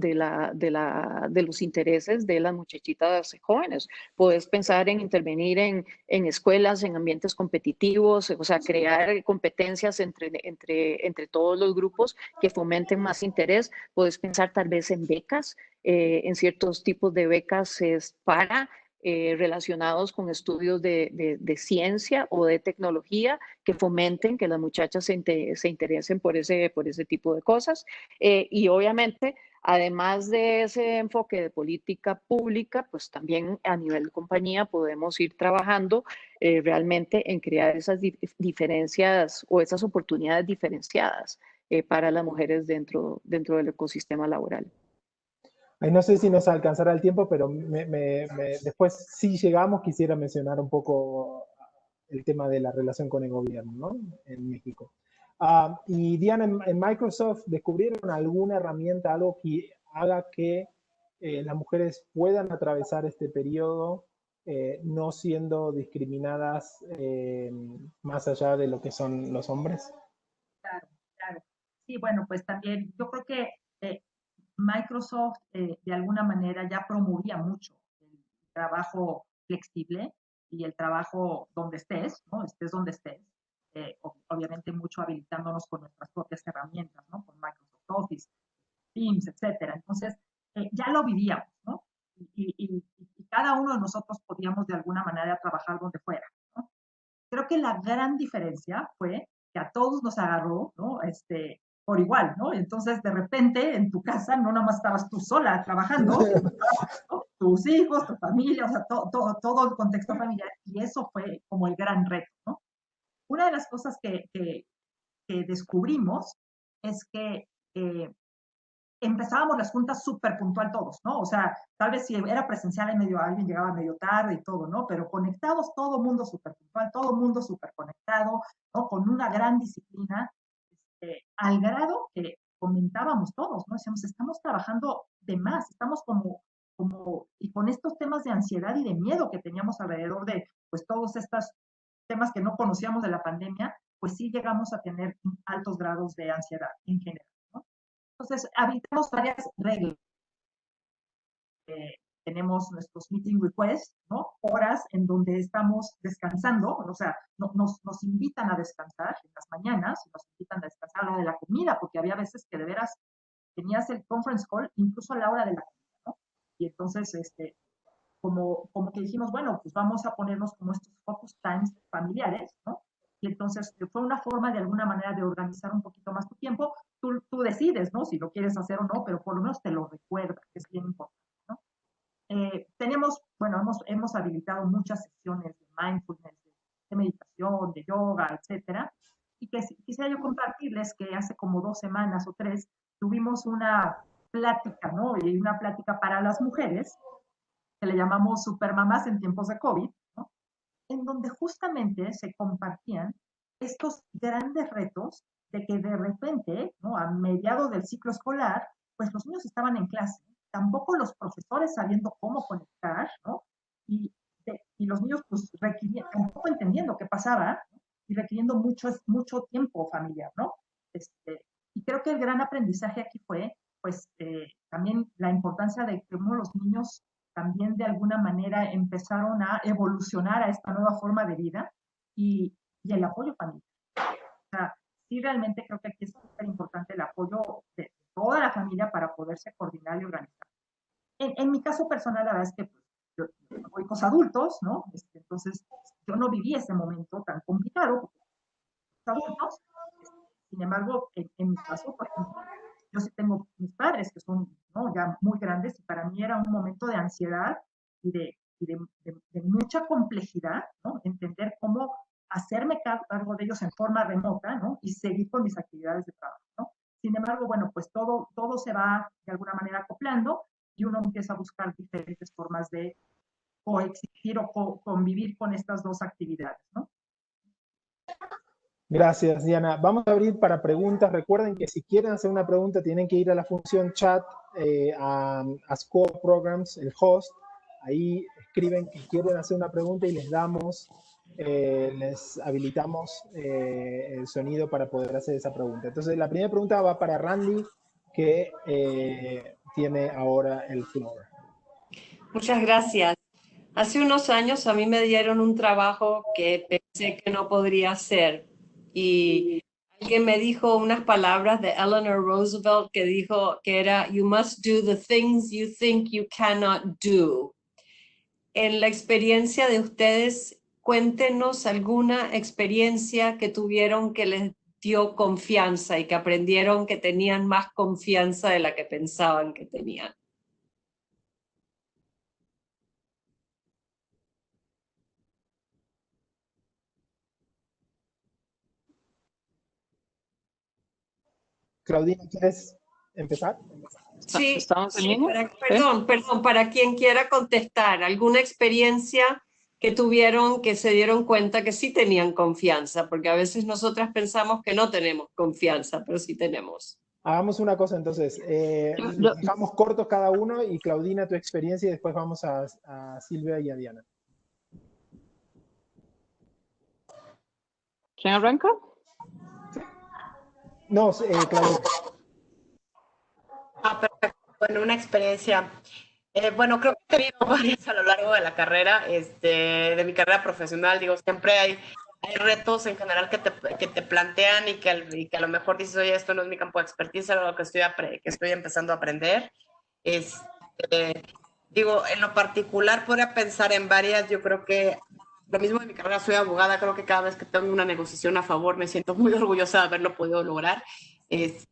los intereses de las muchachitas jóvenes. Puedes pensar en intervenir en escuelas, en ambientes competitivos, o sea, crear competencias entre todos los grupos que fomenten más interés. Puedes pensar tal vez en becas, en ciertos tipos de becas para relacionados con estudios de ciencia o de tecnología que fomenten que las muchachas se interesen por ese tipo de cosas. Y obviamente, además de ese enfoque de política pública, pues también a nivel de compañía podemos ir trabajando realmente en crear esas diferencias o esas oportunidades diferenciadas para las mujeres dentro del ecosistema laboral. Ay, no sé si nos alcanzará el tiempo, pero después, si llegamos, quisiera mencionar un poco el tema de la relación con el gobierno, ¿no? En México. Y Diana, en Microsoft, ¿descubrieron alguna herramienta, algo que haga que las mujeres puedan atravesar este periodo no siendo discriminadas más allá de lo que son los hombres? Claro, claro. Sí, bueno, pues también yo creo que Microsoft de alguna manera ya promovía mucho el trabajo flexible y el trabajo donde estés, ¿no? Estés donde estés. Obviamente mucho habilitándonos con nuestras propias herramientas, ¿no? Con Microsoft Office, Teams, etcétera. Entonces, ya lo vivíamos, ¿no? Y cada uno de nosotros podíamos de alguna manera trabajar donde fuera, ¿no? Creo que la gran diferencia fue que a todos nos agarró, ¿no? Por igual, ¿no? Entonces, de repente, en tu casa no nada más estabas tú sola trabajando, ¿no? Tus hijos, tu familia, o sea, todo el contexto familiar, y eso fue como el gran reto, ¿no? Una de las cosas que descubrimos es que empezábamos las juntas súper puntual todos, ¿no? O sea, tal vez si era presencial en medio, alguien llegaba medio tarde y todo, ¿no? Pero conectados, todo mundo súper puntual, todo mundo súper conectado, ¿no? Con una gran disciplina, al grado que comentábamos todos, ¿no? Decíamos, estamos trabajando de más, estamos y con estos temas de ansiedad y de miedo que teníamos alrededor de, pues, todos estos temas que no conocíamos de la pandemia, pues sí llegamos a tener altos grados de ansiedad en general, ¿no? Entonces, habilitamos varias reglas. Tenemos nuestros meeting requests, ¿no? Horas en donde estamos descansando, o sea, nos invitan a descansar en las mañanas, nos invitan a descansar a la hora de la comida, porque había veces que de veras tenías el conference call incluso a la hora de la comida, ¿no? Y entonces, como que dijimos, bueno, pues vamos a ponernos como estos focus times familiares, ¿no? Y entonces fue una forma de alguna manera de organizar un poquito más tu tiempo. Tú decides, ¿no? Si lo quieres hacer o no, pero por lo menos te lo recuerda, que es bien importante, ¿no? Hemos habilitado muchas sesiones de mindfulness, de meditación, de yoga, etcétera. Y que quisiera yo compartirles que hace como 2 semanas o 3 tuvimos una plática, ¿no? Y una plática para las mujeres, que le llamamos Supermamás en tiempos de COVID, ¿no? En donde justamente se compartían estos grandes retos de que de repente, ¿no? A mediados del ciclo escolar, pues los niños estaban en clase, tampoco los profesores sabiendo cómo conectar, ¿no? Y los niños pues tampoco entendiendo qué pasaba, ¿no? Y requiriendo mucho tiempo familiar, ¿no? Y creo que el gran aprendizaje aquí fue, pues, también la importancia de que los niños también de alguna manera empezaron a evolucionar a esta nueva forma de vida y el apoyo familiar. O sea, sí realmente creo que aquí es súper importante el apoyo de toda la familia para poderse coordinar y organizar. En mi caso personal, la verdad es que pues, yo tengo hijos adultos, ¿no? Entonces, yo no viví ese momento tan complicado, porque adultos. Sin embargo, en mi caso, por ejemplo, yo sí tengo mis padres que son, ¿no? Ya muy grandes y para mí era un momento de ansiedad y de mucha complejidad, ¿no? Entender cómo hacerme cargo de ellos en forma remota, ¿no? Y seguir con mis actividades de trabajo, ¿no? Sin embargo, bueno, pues todo se va de alguna manera acoplando y uno empieza a buscar diferentes formas de coexistir o convivir con estas dos actividades, ¿no? Gracias, Diana. Vamos a abrir para preguntas. Recuerden que si quieren hacer una pregunta, tienen que ir a la función chat, a Score Programs, el host. Ahí escriben que quieren hacer una pregunta y les habilitamos el sonido para poder hacer esa pregunta. Entonces, la primera pregunta va para Randy, que tiene ahora el floor. Muchas gracias. Hace unos años a mí me dieron un trabajo que pensé que no podría hacer y alguien me dijo unas palabras de Eleanor Roosevelt que dijo que era "You must do the things you think you cannot do". En la experiencia de ustedes, cuéntenos alguna experiencia que tuvieron que les dio confianza y que aprendieron que tenían más confianza de la que pensaban que tenían. Claudina, ¿quieres empezar? Sí, ¿Estamos en línea? perdón, para quien quiera contestar, ¿alguna experiencia que tuvieron que se dieron cuenta que sí tenían confianza? Porque a veces nosotras pensamos que no tenemos confianza, pero sí tenemos. Hagamos una cosa entonces, dejamos cortos cada uno y Claudina tu experiencia y después vamos a Silvia y a Diana. ¿Quién arranca? No, Claudina. Perfecto. Bueno, una experiencia. Bueno, creo que he tenido varias a lo largo de la carrera, de mi carrera profesional. Digo, siempre hay retos en general que te plantean y que a lo mejor dices, oye, esto no es mi campo de expertise, es algo que estoy empezando a aprender. Digo, en lo particular podría pensar en varias. Yo creo que lo mismo de mi carrera, soy abogada, creo que cada vez que tengo una negociación a favor me siento muy orgullosa de haberlo podido lograr. Entonces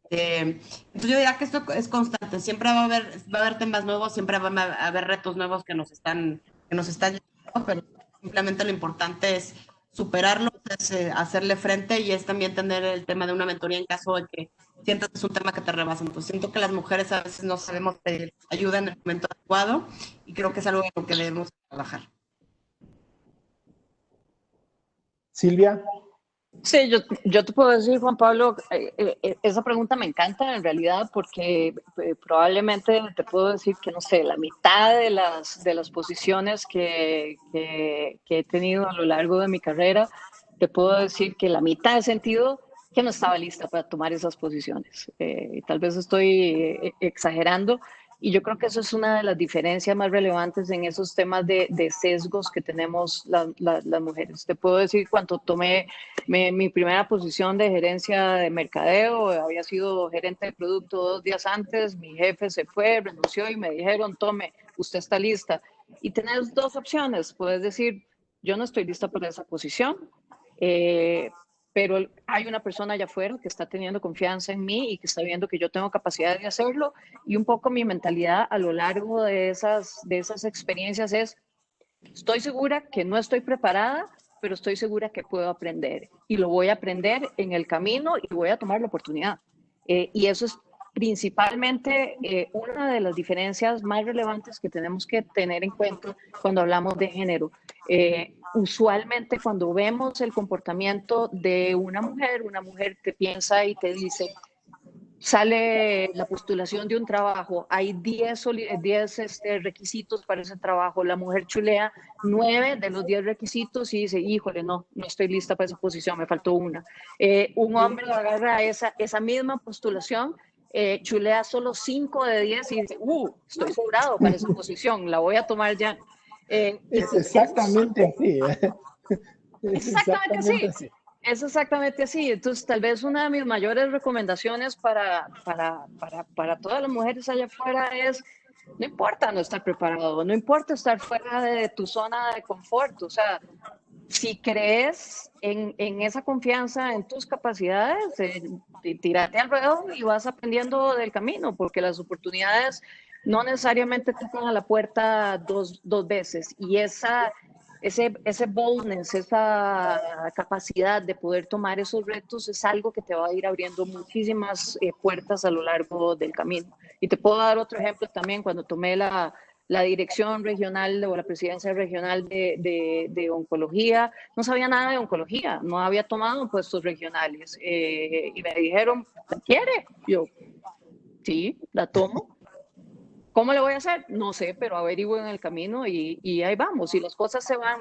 yo diría que esto es constante, siempre va a haber temas nuevos, siempre va a haber retos nuevos que nos están llegando, pero simplemente lo importante es superarlos, es hacerle frente y es también tener el tema de una mentoría en caso de que sientas que es un tema que te rebasa. Entonces siento que las mujeres a veces no sabemos pedir ayuda en el momento adecuado y creo que es algo en lo que debemos trabajar. Silvia. Sí, yo te puedo decir, Juan Pablo, esa pregunta me encanta en realidad porque probablemente te puedo decir que, no sé, la mitad de las posiciones que he tenido a lo largo de mi carrera, te puedo decir que la mitad he sentido que no estaba lista para tomar esas posiciones. Tal vez estoy exagerando. Y yo creo que eso es una de las diferencias más relevantes en esos temas de sesgos que tenemos las mujeres. Te puedo decir, cuando tomé mi primera posición de gerencia de mercadeo, había sido gerente de producto 2 días antes, mi jefe se fue, renunció y me dijeron, tome, usted está lista. Y tenés dos opciones, puedes decir, yo no estoy lista para esa posición, pero hay una persona allá afuera que está teniendo confianza en mí y que está viendo que yo tengo capacidad de hacerlo, y un poco mi mentalidad a lo largo de esas experiencias es, estoy segura que no estoy preparada, pero estoy segura que puedo aprender y lo voy a aprender en el camino y voy a tomar la oportunidad. Y eso es principalmente una de las diferencias más relevantes que tenemos que tener en cuenta cuando hablamos de género. Usualmente cuando vemos el comportamiento de una mujer te piensa y te dice, sale la postulación de un trabajo, hay 10 requisitos para ese trabajo, la mujer chulea 9 de los 10 requisitos y dice, híjole, no estoy lista para esa posición, me faltó una. Un hombre agarra esa misma postulación, chulea solo 5 de 10 y dice, estoy sobrado para esa posición, la voy a tomar ya. Es exactamente así. Exactamente así. Es exactamente así. Entonces, tal vez una de mis mayores recomendaciones para todas las mujeres allá afuera es, no importa no estar preparado, no importa estar fuera de tu zona de confort. O sea, si crees en esa confianza, en tus capacidades, tírate al ruedo y vas aprendiendo del camino, porque las oportunidades no necesariamente tocan a la puerta dos veces. Y ese boldness, esa capacidad de poder tomar esos retos es algo que te va a ir abriendo muchísimas puertas a lo largo del camino. Y te puedo dar otro ejemplo también. Cuando tomé la la dirección regional o la presidencia regional de oncología, no sabía nada de oncología, no había tomado puestos regionales. Y me dijeron, ¿la quiere? Yo, sí, la tomo. ¿Cómo le voy a hacer? No sé, pero averiguo en el camino y ahí vamos. Y las cosas se van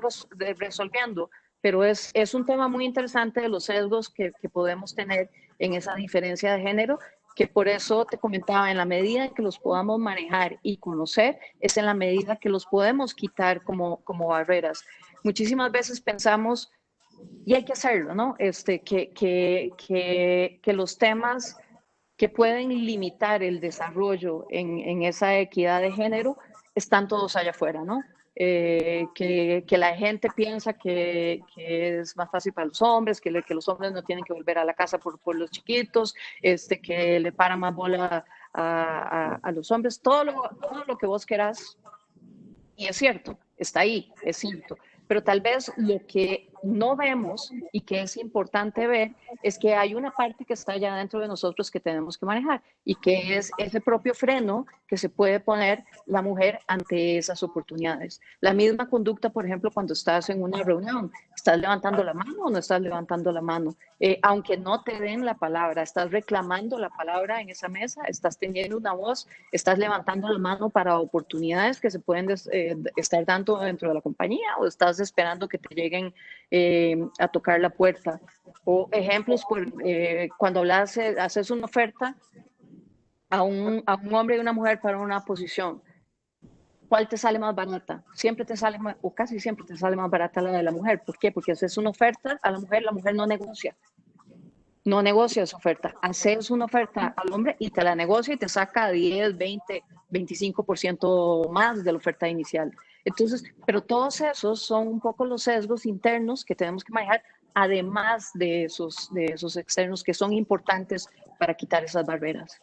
resolviendo. Pero es un tema muy interesante de los sesgos que podemos tener en esa diferencia de género, que por eso te comentaba, en la medida en que los podamos manejar y conocer, es en la medida que los podemos quitar como barreras. Muchísimas veces pensamos, y hay que hacerlo, ¿no? Que los temas que pueden limitar el desarrollo en esa equidad de género están todos allá afuera, ¿no? Que la gente piensa que es más fácil para los hombres, que los hombres no tienen que volver a la casa por los chiquitos, que le para más bola a los hombres, todo lo que vos querás, y es cierto, está ahí, es cierto, pero tal vez lo que no vemos y que es importante ver es que hay una parte que está allá dentro de nosotros que tenemos que manejar y que es ese propio freno que se puede poner la mujer ante esas oportunidades. La misma conducta, por ejemplo, cuando estás en una reunión, ¿estás levantando la mano o no estás levantando la mano? Aunque no te den la palabra, ¿estás reclamando la palabra en esa mesa? ¿Estás teniendo una voz? ¿Estás levantando la mano para oportunidades que se pueden estar dando dentro de la compañía o estás esperando que te lleguen a tocar la puerta? O ejemplos, cuando haces una oferta a un hombre y una mujer para una posición, ¿cuál te sale más barata? Siempre te sale más, o casi siempre te sale más barata la de la mujer. ¿Por qué? Porque haces una oferta a la mujer no negocia. No negocia esa oferta. Haces una oferta al hombre y te la negocia y te saca 10, 20, 25% más de la oferta inicial. Entonces, pero todos esos son un poco los sesgos internos que tenemos que manejar, además de esos externos que son importantes para quitar esas barreras.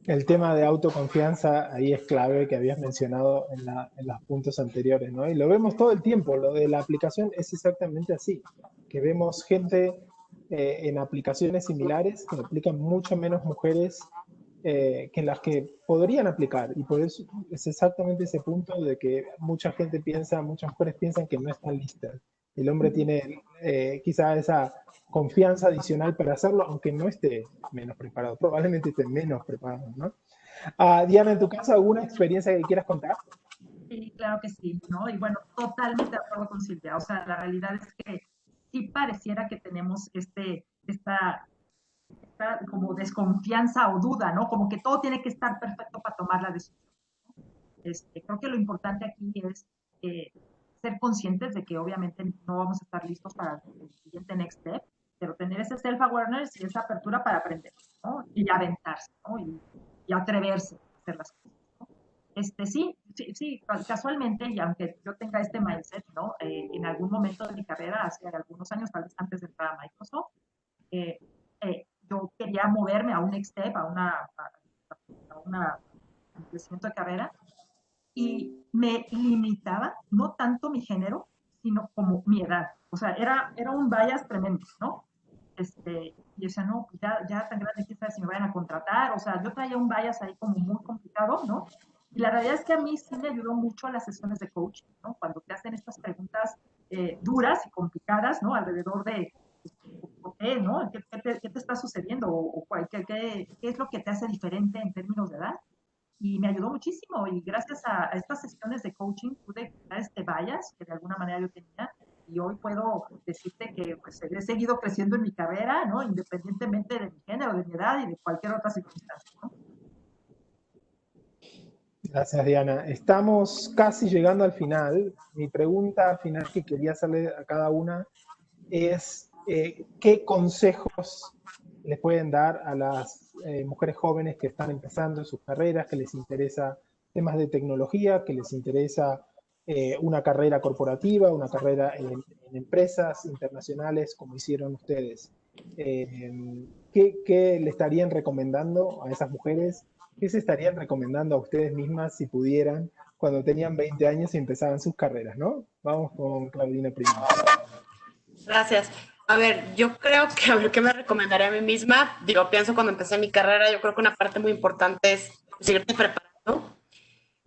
El tema de autoconfianza ahí es clave, que habías mencionado en los puntos anteriores, ¿no? Y lo vemos todo el tiempo, lo de la aplicación es exactamente así, que vemos gente en aplicaciones similares que aplican mucho menos mujeres que en las que podrían aplicar, y por eso es exactamente ese punto de que muchas mujeres piensan que no están listas. El hombre tiene quizá esa confianza adicional para hacerlo, aunque no esté menos preparado, probablemente esté menos preparado, ¿no? Diana, en tu caso, ¿alguna experiencia que quieras contar? Sí, claro que sí, ¿no? Y bueno, totalmente de acuerdo con Silvia. O sea, la realidad es que sí pareciera que tenemos esta como desconfianza o duda, ¿no? Como que todo tiene que estar perfecto para tomar la decisión. Creo que lo importante aquí es ser conscientes de que obviamente no vamos a estar listos para el siguiente next step, pero tener ese self-awareness y esa apertura para aprender, ¿no? Y aventarse, ¿no? Y atreverse a hacer las cosas, ¿no? Sí, casualmente, y aunque yo tenga este mindset, ¿no? En algún momento de mi carrera, hace algunos años, tal vez antes de entrar a Microsoft, yo quería moverme a un next step, a un crecimiento de carrera, y me limitaba no tanto mi género, sino como mi edad. O sea, era un bias tremendo, ¿no? Y decía, no, pues ya tan grande, quién sabe si me vayan a contratar. O sea, yo traía un bias ahí como muy complicado, ¿no? Y la realidad es que a mí sí me ayudó mucho a las sesiones de coaching, ¿no? Cuando te hacen estas preguntas duras y complicadas, ¿no? Alrededor de, ¿por qué, no? ¿Qué te está sucediendo? ¿O qué es lo que te hace diferente en términos de edad? Y me ayudó muchísimo, y gracias a estas sesiones de coaching pude quitar este bias que de alguna manera yo tenía, y hoy puedo decirte que pues he seguido creciendo en mi carrera, ¿no? Independientemente de mi género, de mi edad y de cualquier otra circunstancia, ¿no? Gracias, Diana. Estamos casi llegando al final. Mi pregunta final que quería hacerle a cada una es ¿qué consejos les pueden dar a las mujeres jóvenes que están empezando en sus carreras, que les interesa temas de tecnología, que les interesa una carrera corporativa, una carrera en empresas internacionales como hicieron ustedes? ¿Qué le estarían recomendando a esas mujeres? ¿Qué se estarían recomendando a ustedes mismas si pudieran cuando tenían 20 años y empezaban sus carreras, ¿no? Vamos con Claudina primero. Gracias. A ver, yo creo que, a ver, ¿qué me recomendaría a mí misma? Digo, pienso cuando empecé mi carrera, yo creo que una parte muy importante es seguirte preparando.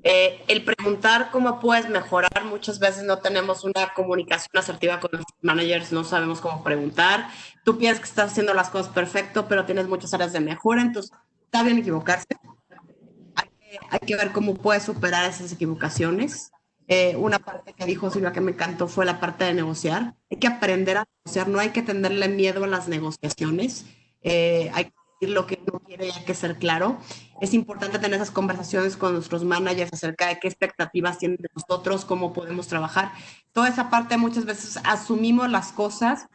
El preguntar cómo puedes mejorar, muchas veces no tenemos una comunicación asertiva con los managers, no sabemos cómo preguntar. Tú piensas que estás haciendo las cosas perfecto, pero tienes muchas áreas de mejora, entonces está bien equivocarse. Hay que ver cómo puedes superar esas equivocaciones. Una parte que dijo Silvia que me encantó fue la parte de negociar. Hay que aprender a negociar, no hay que tenerle miedo a las negociaciones. Hay que decir lo que uno quiere y hay que ser claro. Es importante tener esas conversaciones con nuestros managers acerca de qué expectativas tienen de nosotros, cómo podemos trabajar. Toda esa parte muchas veces asumimos las cosas,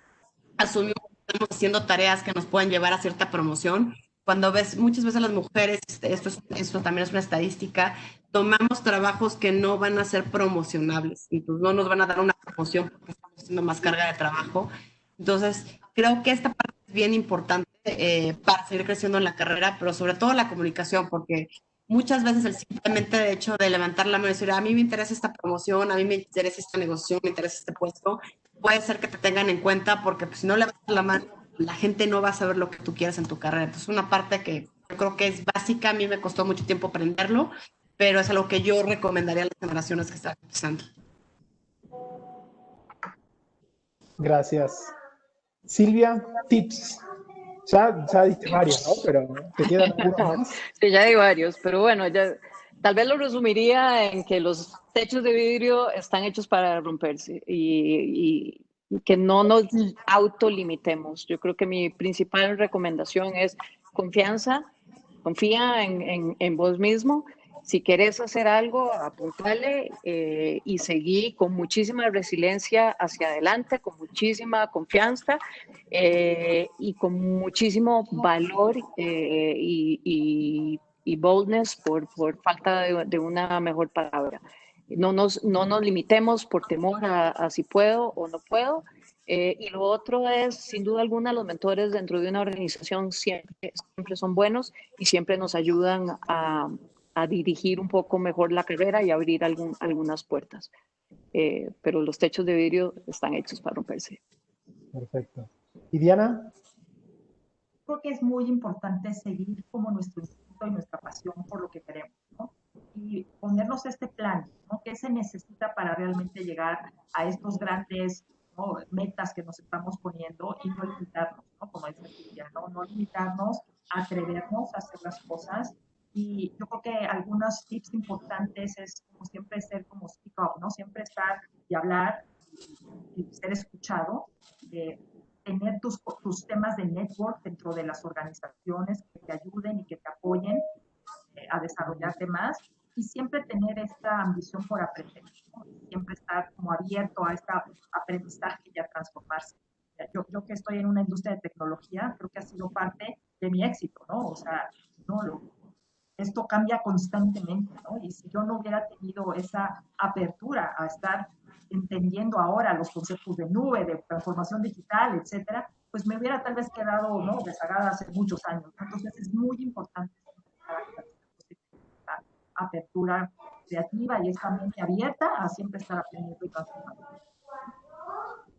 asumimos que estamos haciendo tareas que nos pueden llevar a cierta promoción. Cuando ves, muchas veces las mujeres, esto también es una estadística, tomamos trabajos que no van a ser promocionables, entonces no nos van a dar una promoción porque estamos haciendo más carga de trabajo. Entonces, creo que esta parte es bien importante para seguir creciendo en la carrera, pero sobre todo la comunicación, porque muchas veces el simplemente hecho de levantar la mano y decir, a mí me interesa esta promoción, a mí me interesa esta negociación, me interesa este puesto, puede ser que te tengan en cuenta porque pues, si no levantas la mano, la gente no va a saber lo que tú quieres en tu carrera. Entonces, una parte que yo creo que es básica, a mí me costó mucho tiempo aprenderlo, pero es algo que yo recomendaría a las generaciones que están empezando. Gracias. Silvia, tips. Ya diste varios, ¿no? Pero te quedan algunos más. Sí, ya hay varios, pero bueno, ya, tal vez lo resumiría en que los techos de vidrio están hechos para romperse y que no nos autolimitemos. Yo creo que mi principal recomendación es confianza, confía en vos mismo. Si querés hacer algo, apuntale y seguí con muchísima resiliencia hacia adelante, con muchísima confianza y con muchísimo valor y boldness por falta de una mejor palabra. No nos limitemos por temor a si puedo o no puedo. Y lo otro es, sin duda alguna, los mentores dentro de una organización siempre son buenos y siempre nos ayudan a dirigir un poco mejor la carrera y abrir algunas puertas. Pero los techos de vidrio están hechos para romperse. Perfecto. ¿Y Diana? Creo que es muy importante seguir como nuestro instinto y nuestra pasión por lo que queremos, ¿no? Y ponernos este plan, ¿no? ¿Qué se necesita para realmente llegar a estos grandes, ¿no?, metas que nos estamos poniendo y no limitarnos, ¿no? Como dice Silvia, ¿no? No limitarnos, atrevernos a hacer las cosas. Y yo creo que algunos tips importantes es como siempre ser como speak up, ¿no? Siempre estar y hablar y ser escuchado. Tener tus temas de network dentro de las organizaciones que te ayuden y que te apoyen a desarrollarte más y siempre tener esta ambición por aprender, ¿no? Siempre estar como abierto a este aprendizaje y a transformarse. Yo que estoy en una industria de tecnología, creo que ha sido parte de mi éxito, ¿no? O sea, no, esto cambia constantemente, ¿no? Y si yo no hubiera tenido esa apertura a estar entendiendo ahora los conceptos de nube, de transformación digital, etcétera, pues me hubiera tal vez quedado, ¿no?, rezagada hace muchos años. Entonces es muy importante esta apertura creativa y esta mente abierta a siempre estar aprendiendo y transformando.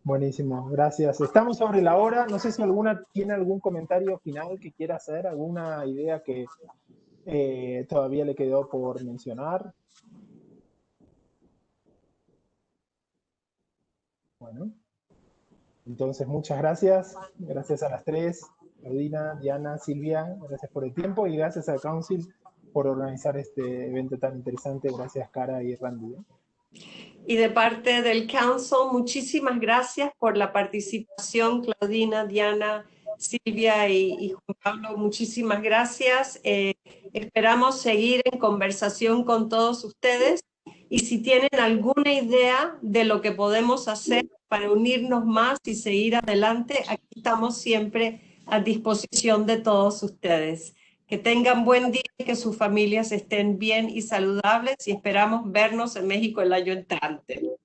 Buenísimo, gracias. Estamos sobre la hora. No sé si alguna tiene algún comentario final que quiera hacer, alguna idea que todavía le quedó por mencionar. Bueno, entonces muchas gracias. Gracias a las tres, Claudina, Diana, Silvia, gracias por el tiempo y gracias al Council por organizar este evento tan interesante. Gracias, Cara y Randy. Y de parte del Council, muchísimas gracias por la participación, Claudina, Diana, Silvia y Juan Pablo, muchísimas gracias. Esperamos seguir en conversación con todos ustedes y si tienen alguna idea de lo que podemos hacer para unirnos más y seguir adelante, aquí estamos siempre a disposición de todos ustedes. Que tengan buen día y que sus familias estén bien y saludables y esperamos vernos en México el año entrante.